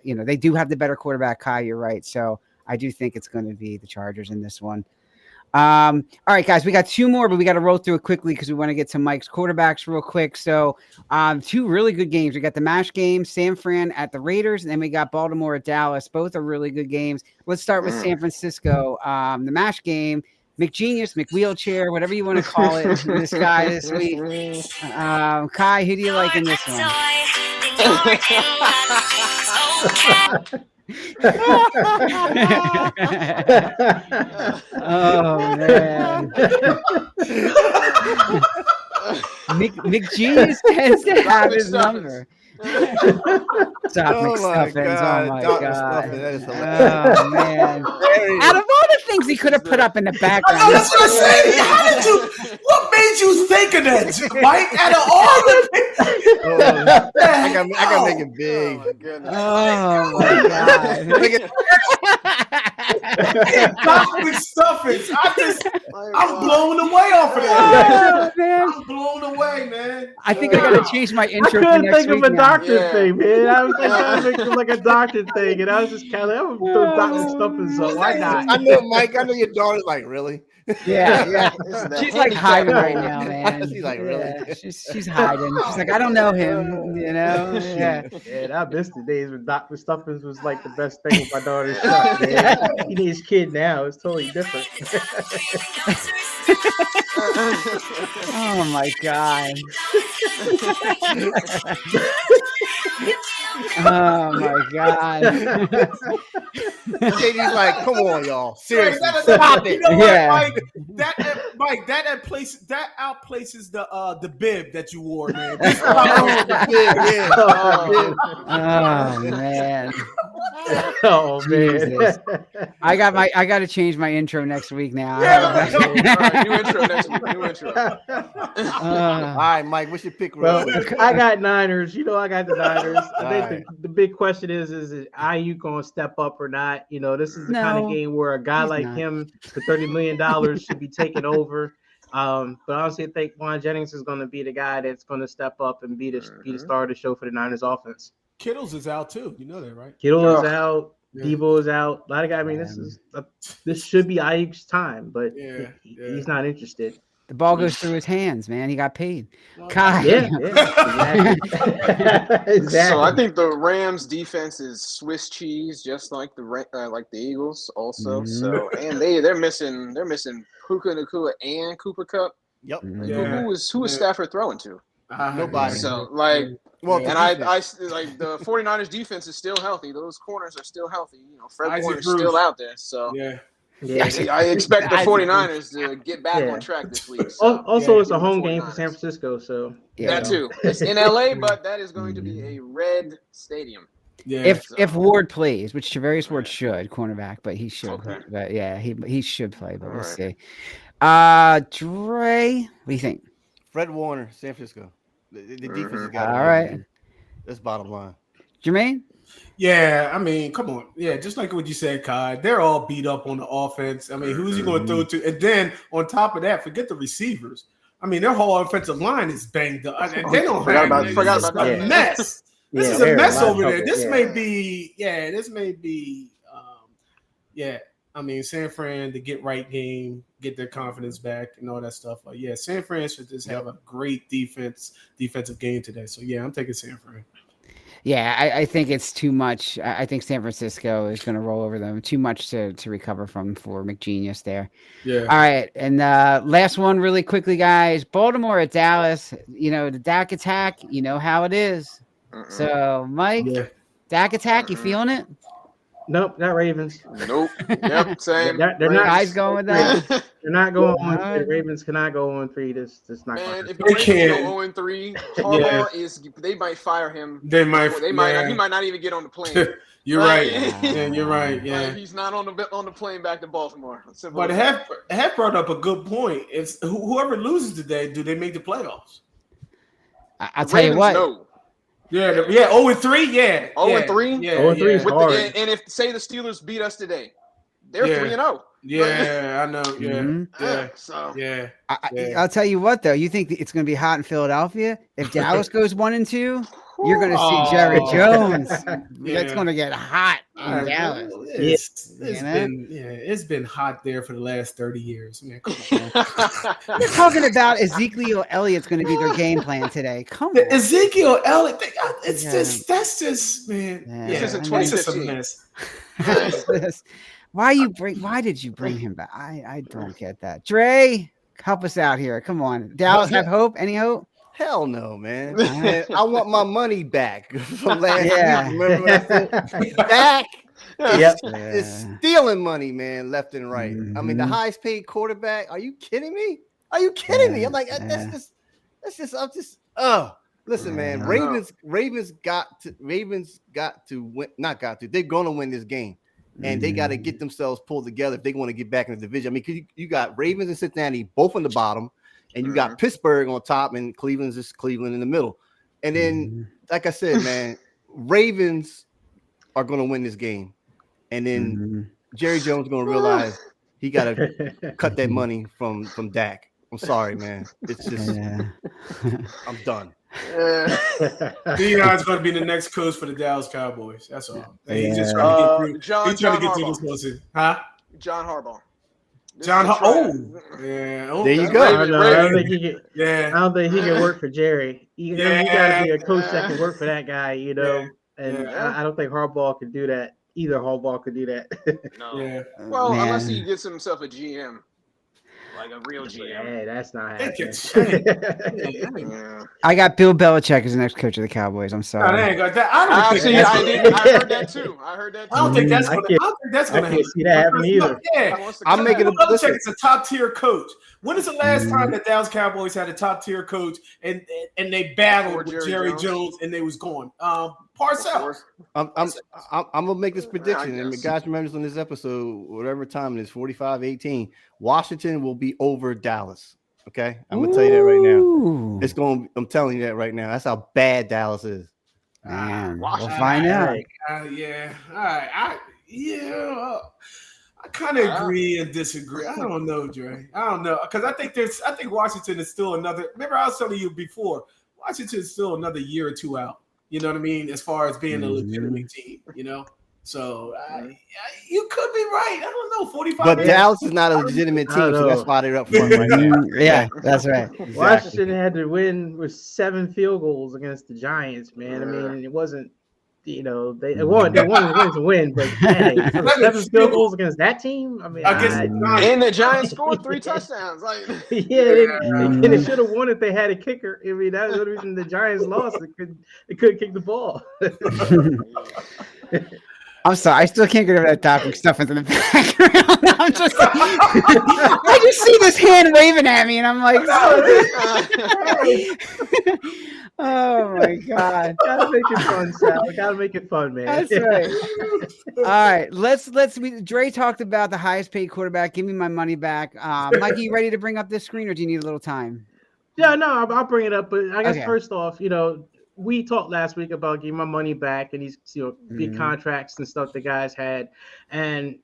they do have the better quarterback, Kai. You're right. So I do think it's going to be the Chargers in this one. All right, guys, we got two more, but we got to roll through it quickly because we want to get to Mike's quarterbacks real quick. So two really good games. We got the MASH game, San Fran at the Raiders, and then we got Baltimore at Dallas. Both are really good games. Let's start with San Francisco. The MASH game, McGenius, McWheelchair, whatever you want to call it, this guy this week. Kai, who do you like in this one? Oh man. McGenius tends to have his number. Stop McStuffins. Oh my god. That is hilarious. Oh man. Out of all the things he could have put up in the background. I know, that's what I'm saying. How did you? What made you think of that, Mike? Out of all the I gotta make it big. Oh my god. McStuffins. I'm blown away off of that. Oh, man. I'm blown away, man. I think I gotta change my intro. I couldn't think of a doctor thing, man. I was trying to make it like a doctor thing, and I was just kind of throw Dr. Stuffins. So why not? I know, Mike. I know your daughter's like, really? Yeah. She's like hiding right now, man. She's like, really? Yeah, she's hiding. She's like, I don't know him, Yeah. Yeah, I missed the days when Dr. Stuffins was like the best thing with my daughter's stuff, man. He needs kid now. It's totally different. Oh my god. Oh my God. JD's like, come on, y'all. Seriously, stop it. You know what, Yeah. Mike? That outplaces the bib that you wore, man. Oh man. Oh man. Jesus. I got to change my intro next week now. All right, new intro next week. New intro. All right, Mike, what's your pick? Well, I got Niners. You know, I got the Niners. I think right. the big question is IU going to step up or not? You know, this is the kind of game where a guy like him for $30 million should be taking over. But honestly, I think Juan Jennings is going to be the guy that's going to step up and be the star of the show for the Niners offense. Kittles is out too. You know that, right? Kittle is out. Yeah. Debo is out. A lot of guys. I mean, this should be Ayuk's time, but he's not interested. The ball goes through his hands, man. He got paid. God. Yeah. Exactly. So I think the Rams defense is Swiss cheese, just like the Eagles also. Mm-hmm. So and they're missing Puka Nacua and Cooper Kupp. Yep. Who is Stafford throwing to? Nobody. So and I like the 49ers defense is still healthy. Those corners are still healthy. You know, Fred Warner's still out there. So I expect the 49ers to get back on track this week. So. Also, it's a home game for San Francisco, so that too. It's in LA, but that is going to be a red stadium. Yeah. If Ward plays, which Travarius Ward should, cornerback, but he should. Okay. But yeah, he should play, but we'll see. Dre, what do you think? Fred Warner, San Francisco. The defense has got all right. That's bottom line. Jermaine? Yeah, I mean, come on. Yeah, just like what you said, Kai. They're all beat up on the offense. I mean, who's he going to throw to? And then on top of that, forget the receivers. I mean, their whole offensive line is banged up. They don't forgot about a mess. This is a mess over there. This may be. I mean, San Fran, the get right game, get their confidence back, and all that stuff. Like, San Fran should just have a great defensive game today. So I'm taking San Fran. Yeah, I think it's too much. I think San Francisco is going to roll over them. Too much to recover from for McGenius there. Yeah. All right, and last one really quickly, guys. Baltimore at Dallas. You know, the Dak attack, you know how it is. So, Mike, Dak attack, you feeling it? Nope, not Ravens. Nope. Yep, same. They're not guys going with that. They're not going on. The Ravens cannot go 0-3. This not. Man, if the Ravens go 0-3, Harbaugh is. They might fire him. They might. He might not even get on the plane. You're right. Yeah, you're right. Yeah, like he's not on the plane back to Baltimore. But Hef brought up a good point. It's whoever loses today, do they make the playoffs? I'll tell you what. No. Yeah, 0-3, yeah. 0-3? Yeah. 0-3 is hard. And if, say, the Steelers beat us today, they're 3-0. Yeah, I know. Yeah. So. Yeah. I'll tell you what, though. You think it's going to be hot in Philadelphia? If Dallas goes 1-2, you're going to see Jerry Jones. It's going to get hot in Dallas. It's been hot there for the last 30 years. Man, come on. You're talking about Ezekiel Elliott's going to be their game plan today. Come on. Ezekiel Elliott, that's just, man. This isn't 2015. Why did you bring him back? I don't get that. Dre, help us out here. Come on. Dallas have hope? Any hope? Hell no, man. I want my money back from last week. Remember what I said? Dak is stealing money, man, left and right. I mean, the highest paid quarterback. Are you kidding me? I'm like, listen, man. Ravens got to win. They're going to win this game. And they got to get themselves pulled together if they want to get back in the division. I mean, you got Ravens and Cincinnati both on the bottom, and you got Pittsburgh on top, and Cleveland's just Cleveland in the middle. And then, like I said, man, Ravens are going to win this game. And then Jerry Jones is going to realize he got to cut that money from Dak. I'm sorry, man. It's just I'm done. Deion's going to be the next coach for the Dallas Cowboys. That's all. He's just trying to get through. He's trying to get through this season. Huh? John Harbaugh. There you go. I don't think he can work for Jerry. You got to be a coach that can work for that guy, you know. And I don't think Harbaugh could do that. Either Harbaugh could do that. No. Well, unless he gets himself a GM. like a real GM. Hey, that's not It happening. could change. Yeah. I got Bill Belichick as the next coach of the Cowboys. I'm No, sorry. they ain't got that. I don't think Actually, that's I heard that too. I don't think that's I gonna. can't- I don't think that's I gonna can't happen. see that happening either. Yeah, I'm making Bill a Belichick listen. is a top tier coach. When is the last time the Dallas Cowboys had a top tier coach and they battled with Jerry Jones and they was going? Parcells. I'm gonna make this prediction, and guess. guys, remember on this episode, whatever time it is, 45-18, Washington will be over Dallas. Okay, I'm gonna tell you that right now. Ooh. It's going. I'm telling you that right now. That's how bad Dallas is. Man, we'll Washington. find out. Yeah. All right. I kind of agree and disagree. I don't know, Dre. I don't know because I think Washington is still another. Remember, I was telling you before, Washington is still another year or two out. You know what I mean? As far as being a legitimate team, you know. So you could be right. I don't know. 45. But Dallas is not a legitimate team, so that's why they're up front right now. Yeah, that's right. Exactly. Washington had to win with 7 field goals against the Giants, man. I mean, it wasn't, they won to win, but dang, 7 field goals against that team. I mean, and the Giants scored 3 touchdowns. Like, they should have won if they had a kicker. I mean, that's the reason the Giants lost. They couldn't kick the ball. I'm sorry, I still can't get over that topic stuff into the background. I just see this hand waving at me, and I'm like, oh my god! Gotta make it fun, Sal. Gotta make it fun, man. That's right. All right, let's. Dre talked about the highest paid quarterback. Give me my money back. Mike, you ready to bring up this screen, or do you need a little time? Yeah, no, I'll bring it up. But I guess first off, we talked last week about getting my money back and these big contracts and stuff the guys had, and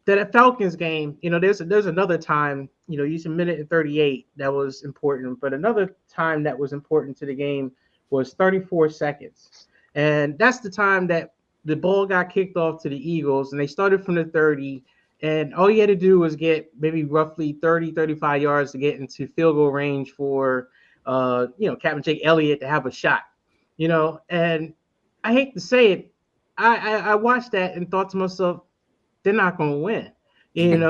that Falcons game. There's another time. You said minute and 38 that was important, but another time that was important to the game was 34 seconds, and that's the time that the ball got kicked off to the Eagles, and they started from the 30. And all you had to do was get maybe roughly 30-35 yards to get into field goal range for Captain Jake Elliott to have a shot, and I hate to say it. I watched that and thought to myself, they're not going to win, and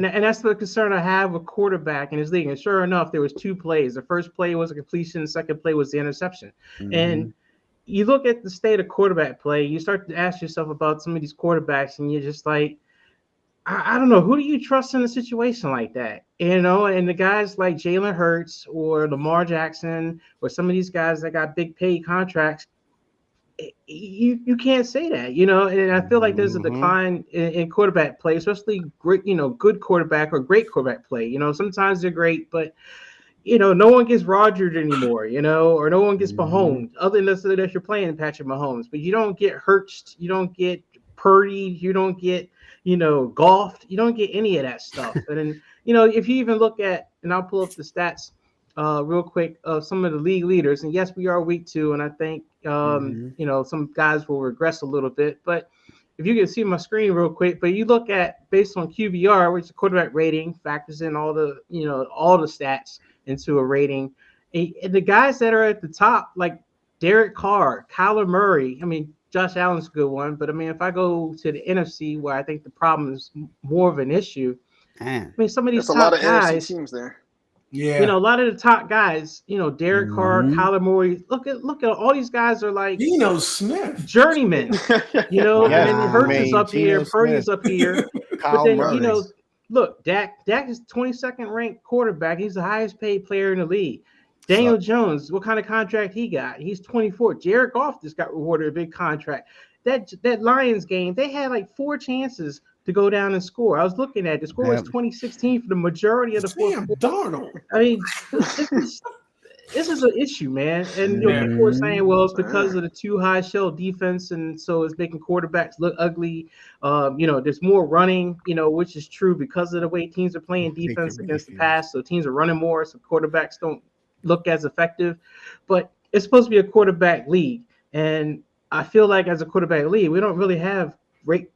that's the concern I have with quarterback in this league. And sure enough, there was 2 plays. The first play was a completion. The second play was the interception. And you look at the state of quarterback play, you start to ask yourself about some of these quarterbacks, and you're just like, I don't know, who do you trust in a situation like that? And the guys like Jalen Hurts or Lamar Jackson or some of these guys that got big paid contracts, you can't say that, and I feel like there's a decline in quarterback play, especially great, good quarterback or great quarterback play. Sometimes they're great, but no one gets Rodgers anymore, or no one gets Mahomes, other than that you're playing Patrick Mahomes, but you don't get Hurts, you don't get Purdy, you don't get golf, you don't get any of that stuff. And then, if you even look at, and I'll pull up the stats real quick of some of the league leaders, and yes, we are week 2, and I think, some guys will regress a little bit, but if you can see my screen real quick, but you look at based on QBR, which is quarterback rating, factors in all the stats into a rating. And the guys that are at the top, like Derek Carr, Kyler Murray, I mean, Josh Allen's a good one, but I mean, if I go to the NFC, where I think the problem is more of an issue, I mean, some of these top guys, NFC teams there. Yeah, a lot of the top guys, Derek Carr, Kyler Murray. Look at all these guys are like Smith, journeyman. And then Hurts is up here, Purdy is up here, but then look, Dak is 22nd ranked quarterback. He's the highest paid player in the league. Daniel Jones, what kind of contract he got? He's 24. Jared Goff just got rewarded a big contract. That Lions game, they had like 4 chances to go down and score. I was looking at it. The score was 2016 for the majority of the fourth quarter. Darnold. I mean, this is an issue, man. And people are saying, well, it's because of the too high shell defense, and so it's making quarterbacks look ugly. There's more running, which is true because of the way teams are playing defense against the pass. So teams are running more, so quarterbacks don't look as effective, but it's supposed to be a quarterback league, and I feel like as a quarterback league, we don't really have great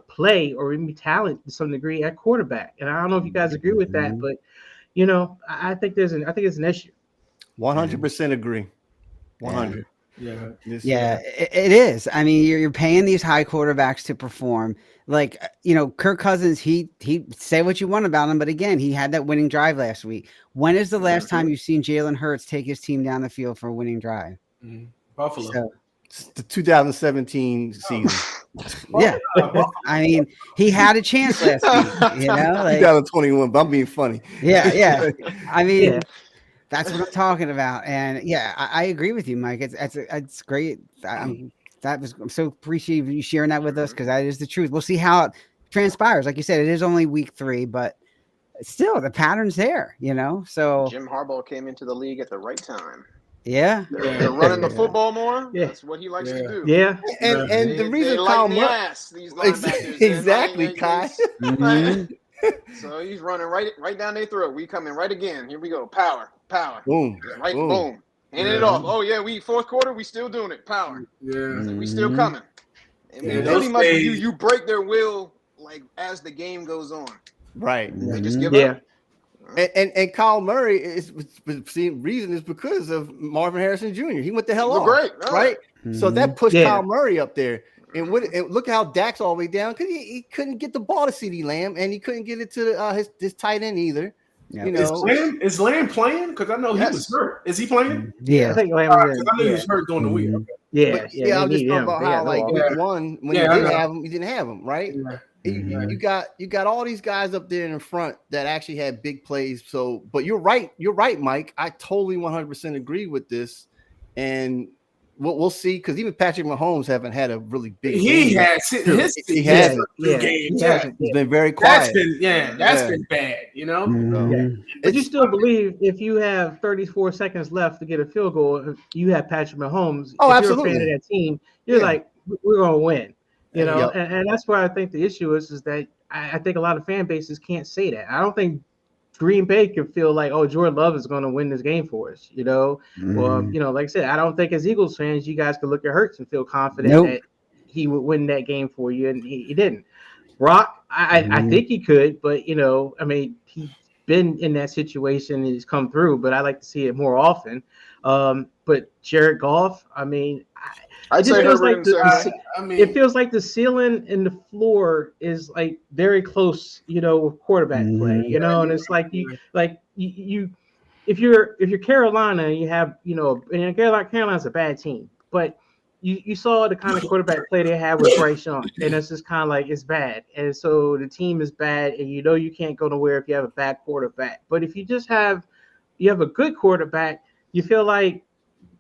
play or even talent to some degree at quarterback. And I don't know if you guys agree with that, but I think it's an issue. 100% agree. 100. It is. I mean, you're paying these high quarterbacks to perform. Like, Kirk Cousins, he say what you want about him, but again, he had that winning drive last week. When is the last time you've seen Jalen Hurts take his team down the field for a winning drive? Buffalo. So, the 2017 season. Yeah. I mean, he had a chance last week, 2021, but I'm being funny. Yeah. I mean, that's what I'm talking about. And I agree with you, Mike. It's great. I'm so appreciative you sharing that with us, because that is the truth. We'll see how it transpires. Like you said, it is only week 3, but still the pattern's there, So Jim Harbaugh came into the league at the right time. Yeah, they're running the football more. Yeah. That's what he likes to do. Yeah, and the reason Kyle these linebackers exactly, Kai. So he's running right down their throat. We coming right again. Here we go. Power. Boom. Right. Boom. Handing it off. Oh yeah, we fourth quarter. We still doing it. Power. Yeah. We still coming. And pretty much you break their will like as the game goes on. Right. They just give up. And Kyle Murray reason is because of Marvin Harrison Jr. He went the hell off. Great, right? So that pushed Kyle Murray up there. And look how Dak's all the way down, because he couldn't get the ball to CeeDee Lamb, and he couldn't get it to his tight end either. Yeah. Is Lamb playing? Because I know he was hurt. Is he playing? Yeah, I think Lamb I know he was hurt during the week. Yeah. I was just talking about how week 1 when you didn't have him, you didn't have him, right? Yeah. You got all these guys up there in front that actually had big plays. So, but you're right, Mike. I totally 100% agree with this, and we'll see, because even Patrick Mahomes haven't had a really big. He has his games. He's been very quiet. That's been bad. But you still believe if you have 34 seconds left to get a field goal, you have Patrick Mahomes. Oh, if absolutely. You're a fan of that team. You're like, we're gonna win. Yep. And that's why I think the issue is that I think a lot of fan bases can't say that. I don't think Green Bay can feel like, oh, Jordan Love is going to win this game for us, Well, like I said, I don't think as Eagles fans, you guys could look at Hurts and feel confident that he would win that game for you, and he didn't. Brock, I think he could, but, I mean, he's been in that situation and he's come through, but I like to see it more often. But Jared Goff, I mean, it feels like the ceiling and the floor is like very close, with quarterback play, and it's like you if you're Carolina, you have, and Carolina's a bad team, but you saw the kind of quarterback play they had with Bryce Young, and it's just kind of like it's bad, and so the team is bad, and you can't go nowhere if you have a bad quarterback. But if you just have a good quarterback, you feel like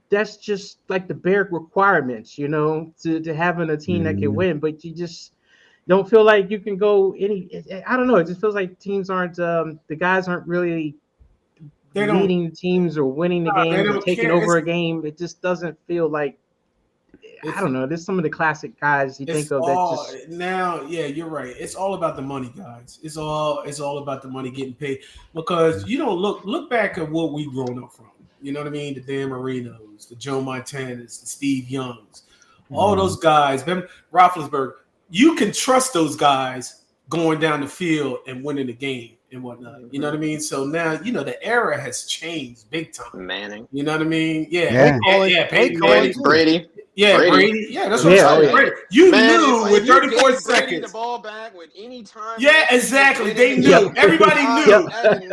that's just like the bare requirements, to having a team that can win. But you just don't feel like you can go I don't know. It just feels like teams aren't, the guys aren't really leading teams or winning the game or taking over a game. It just doesn't feel like, I don't know. There's some of the classic guys you think of that just now. Yeah, you're right. It's all about the money, guys. It's all about the money getting paid, because you don't look back at what we've grown up from. You know what I mean? The Dan Marinos, the Joe Montanas, the Steve Youngs, all those guys, Ben Roethlisberger. You can trust those guys going down the field and winning the game and whatnot. You know what I mean? So now, the era has changed big time. Manning. You know what I mean? Peyton Manning. Brady. Yeah, Brady. Yeah, that's what I'm saying. Brady. You knew with 34 seconds. The ball back with any time. Yeah, exactly. They knew. Yep. Everybody knew.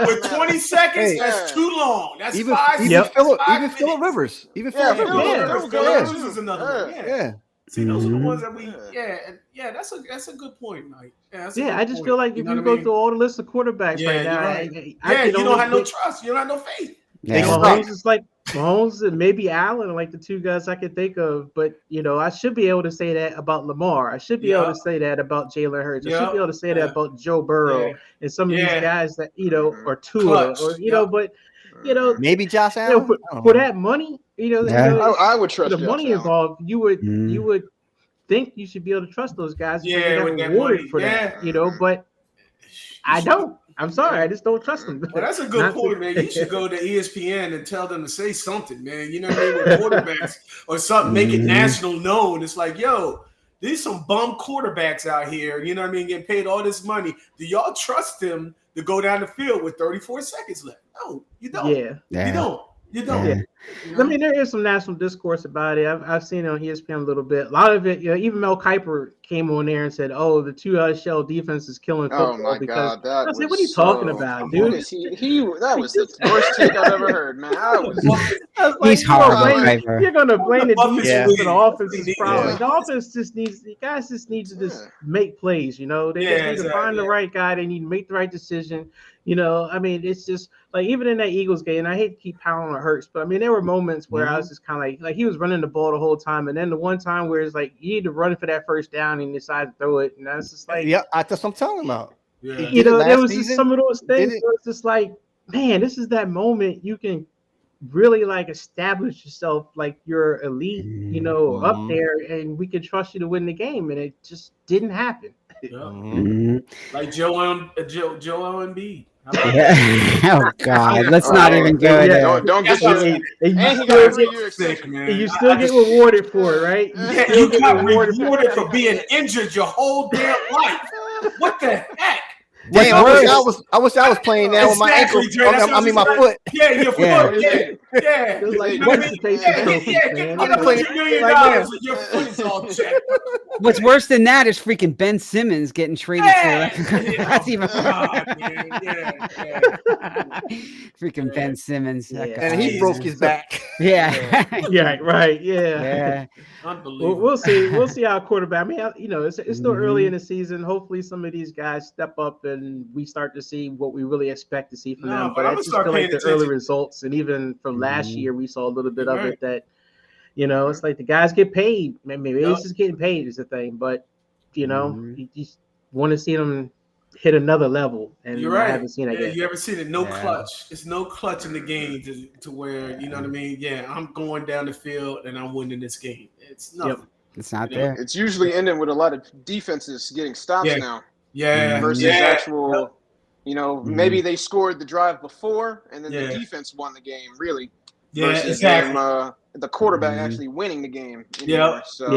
With 20 seconds, that's too long. That's even 5 even Phillip Rivers. Even Phillip Rivers is another one. Yeah. See, those are the ones that we. That's a good point, Mike. I just feel like if you go through all the list of quarterbacks right now, you don't have no trust. You don't have no faith. Mahomes is like Mahomes and maybe Allen are like the two guys I can think of, but I should be able to say that about Lamar. I should be able to say that about Jalen Hurts. I should be able to say that about Joe Burrow and some of these guys that or Tua but maybe Josh Allen for that money. I would trust the money involved. You would think you should be able to trust those guys. Because they got rewarded for that. But I don't. I'm sorry, I just don't trust them. Well, that's a good point, man. You should go to ESPN and tell them to say something, man. You know what I mean? With quarterbacks or something, make it national known. It's like, yo, there's some bum quarterbacks out here, you know what I mean, getting paid all this money. Do y'all trust them to go down the field with 34 seconds left? No, you don't. Yeah. You don't. You don't. Yeah. I mean, there is some national discourse about it. I've seen it on ESPN a little bit. A lot of it, even Mel Kiper came on there and said, "Oh, the two shell defense is killing football." Oh my because God, that I was like, was "What are you talking about, dude?" That was the worst take I've ever heard, man. I was like, He's horrible. You're gonna blame the defense for the offense's problem. Yeah. Like, the offense the guys just need to just make plays. They just need to find the right guy. They need to make the right decision. I mean, it's just like even in that Eagles game, and I hate to keep pounding on Hurts, but I mean, there were moments where I was just kind of like he was running the ball the whole time, and then the one time where it's like you need to run for that first down, and he decided to throw it, and that's just like, that's what I'm talking about. Yeah. There was just some of those things where it's just like, man, this is that moment you can really like establish yourself like you're elite, up there, and we can trust you to win the game, and it just didn't happen. Yeah. Like Joel Embiid. Yeah. Oh God, let's not even go there. Don't get you. You still get rewarded for it, right? You got rewarded for being injured your whole damn life. What the heck? Damn, I wish I was playing now with my ankle. I mean, my foot. Yeah, your foot. Yeah. Like, $100 million and your foot is all checked. What's worse than that is freaking Ben Simmons getting traded for. That's even. Freaking Ben Simmons. And he broke his back. Yeah. Right. Yeah. Unbelievable. We'll see. We'll see how quarterback. I mean, it's still early in the season. Hopefully, some of these guys step up and we start to see what we really expect to see from them. But I just feel like the early results, and even from last year, we saw a little bit of it. That it's like the guys get paid. Maybe it's just getting paid is the thing, but you just want to see them hit another level, and you're right. I haven't seen it yet. You haven't seen it. No clutch. It's no clutch in the game to where you know what I mean. Yeah, I'm going down the field and I'm winning this game. It's nothing. Yep. It's not there. It's usually ending with a lot of defenses getting stops now. Yeah. Versus actual, maybe they scored the drive before and then the defense won the game. Really. Yeah, versus exactly. The quarterback actually winning the game. So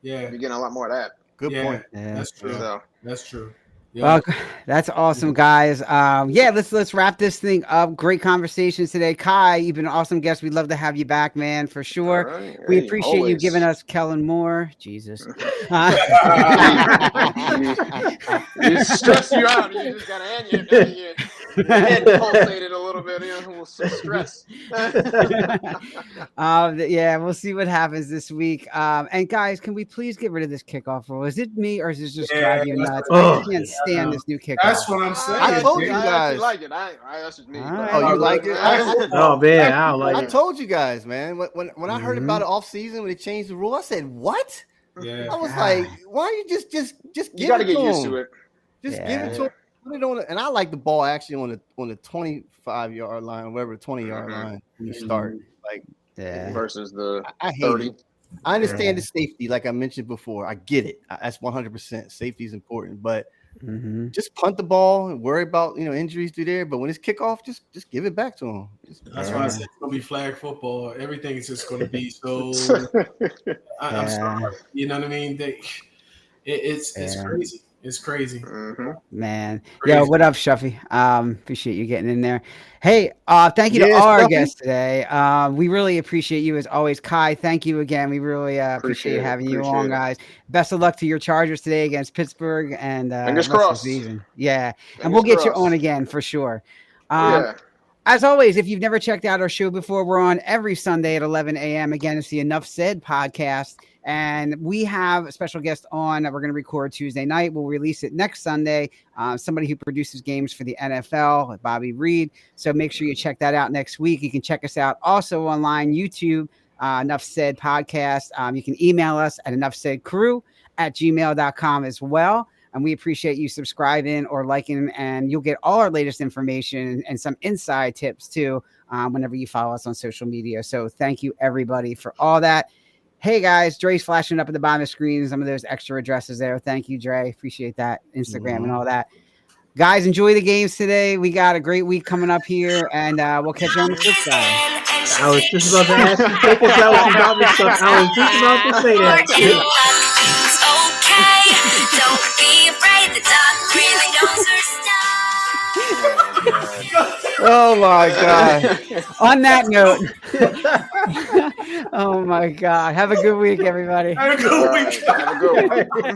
you're getting a lot more of that. Good point. Yeah. That's true. So. That's true. Yeah. Well, that's awesome, guys. Let's wrap this thing up. Great conversations today. Kai, you've been an awesome guest. We'd love to have you back, man, for sure. Right. We appreciate you giving us Kellen Moore. Jesus. It stress you out. You just got to your head pulsated a little bit. With some stress. We'll see what happens this week. And guys, can we please get rid of this kickoff rule? Is it me or is this just driving you nuts? I can't stand this new kickoff. That's what I'm saying. I told you guys. I like it. That's just me. You like it? Oh man, I don't like it. I told you guys, man. When I heard about it off season when they changed the rule, I said, "What?" Yeah. I was like, "Why don't you just give you got to get used them? to it. Just give it to them. Put it on and I like the ball actually on the 25-yard line, whatever 20-yard line when you start. Like versus the I hate 30. it. I understand the safety, like I mentioned before. I get it. That's 100%. Safety is important, but just punt the ball and worry about injuries through there. But when it's kickoff, just give it back to them. That's why I said it's gonna be flag football. Everything is just gonna be so. I'm sorry. You know what I mean? It's crazy. It's crazy. Man. Crazy. Yo, what up, Shuffy? Appreciate you getting in there. Hey, thank you to all our guests today. We really appreciate you as always. Kai, thank you again. We really appreciate having you on, guys. Best of luck to your Chargers today against Pittsburgh and fingers crossed. Yeah. And we'll get you on again for sure. As always, if you've never checked out our show before, we're on every Sunday at 11 a.m. Again, it's the Enough Said podcast. And we have a special guest on that we're going to record Tuesday night. We'll release it next Sunday. Somebody who produces games for the NFL, Bobby Reed. So make sure you check that out next week. You can check us out also online, YouTube, Enough Said podcast. You can email us at enoughsaidcrew@gmail.com as well. And we appreciate you subscribing or liking, and you'll get all our latest information and some inside tips too whenever you follow us on social media. So thank you, everybody, for all that. Hey, guys, Dre's flashing up at the bottom of the screen, some of those extra addresses there. Thank you, Dre. Appreciate that. Instagram and all that. Guys, enjoy the games today. We got a great week coming up here, and we'll catch you on the flip side. I was just about to ask you, take us out with about this stuff. I was just about to say that. Okay, don't be afraid. The dark really don't stop. Oh my God. On that note, oh my God. Have a good week, everybody. Have a good week. Have a good one.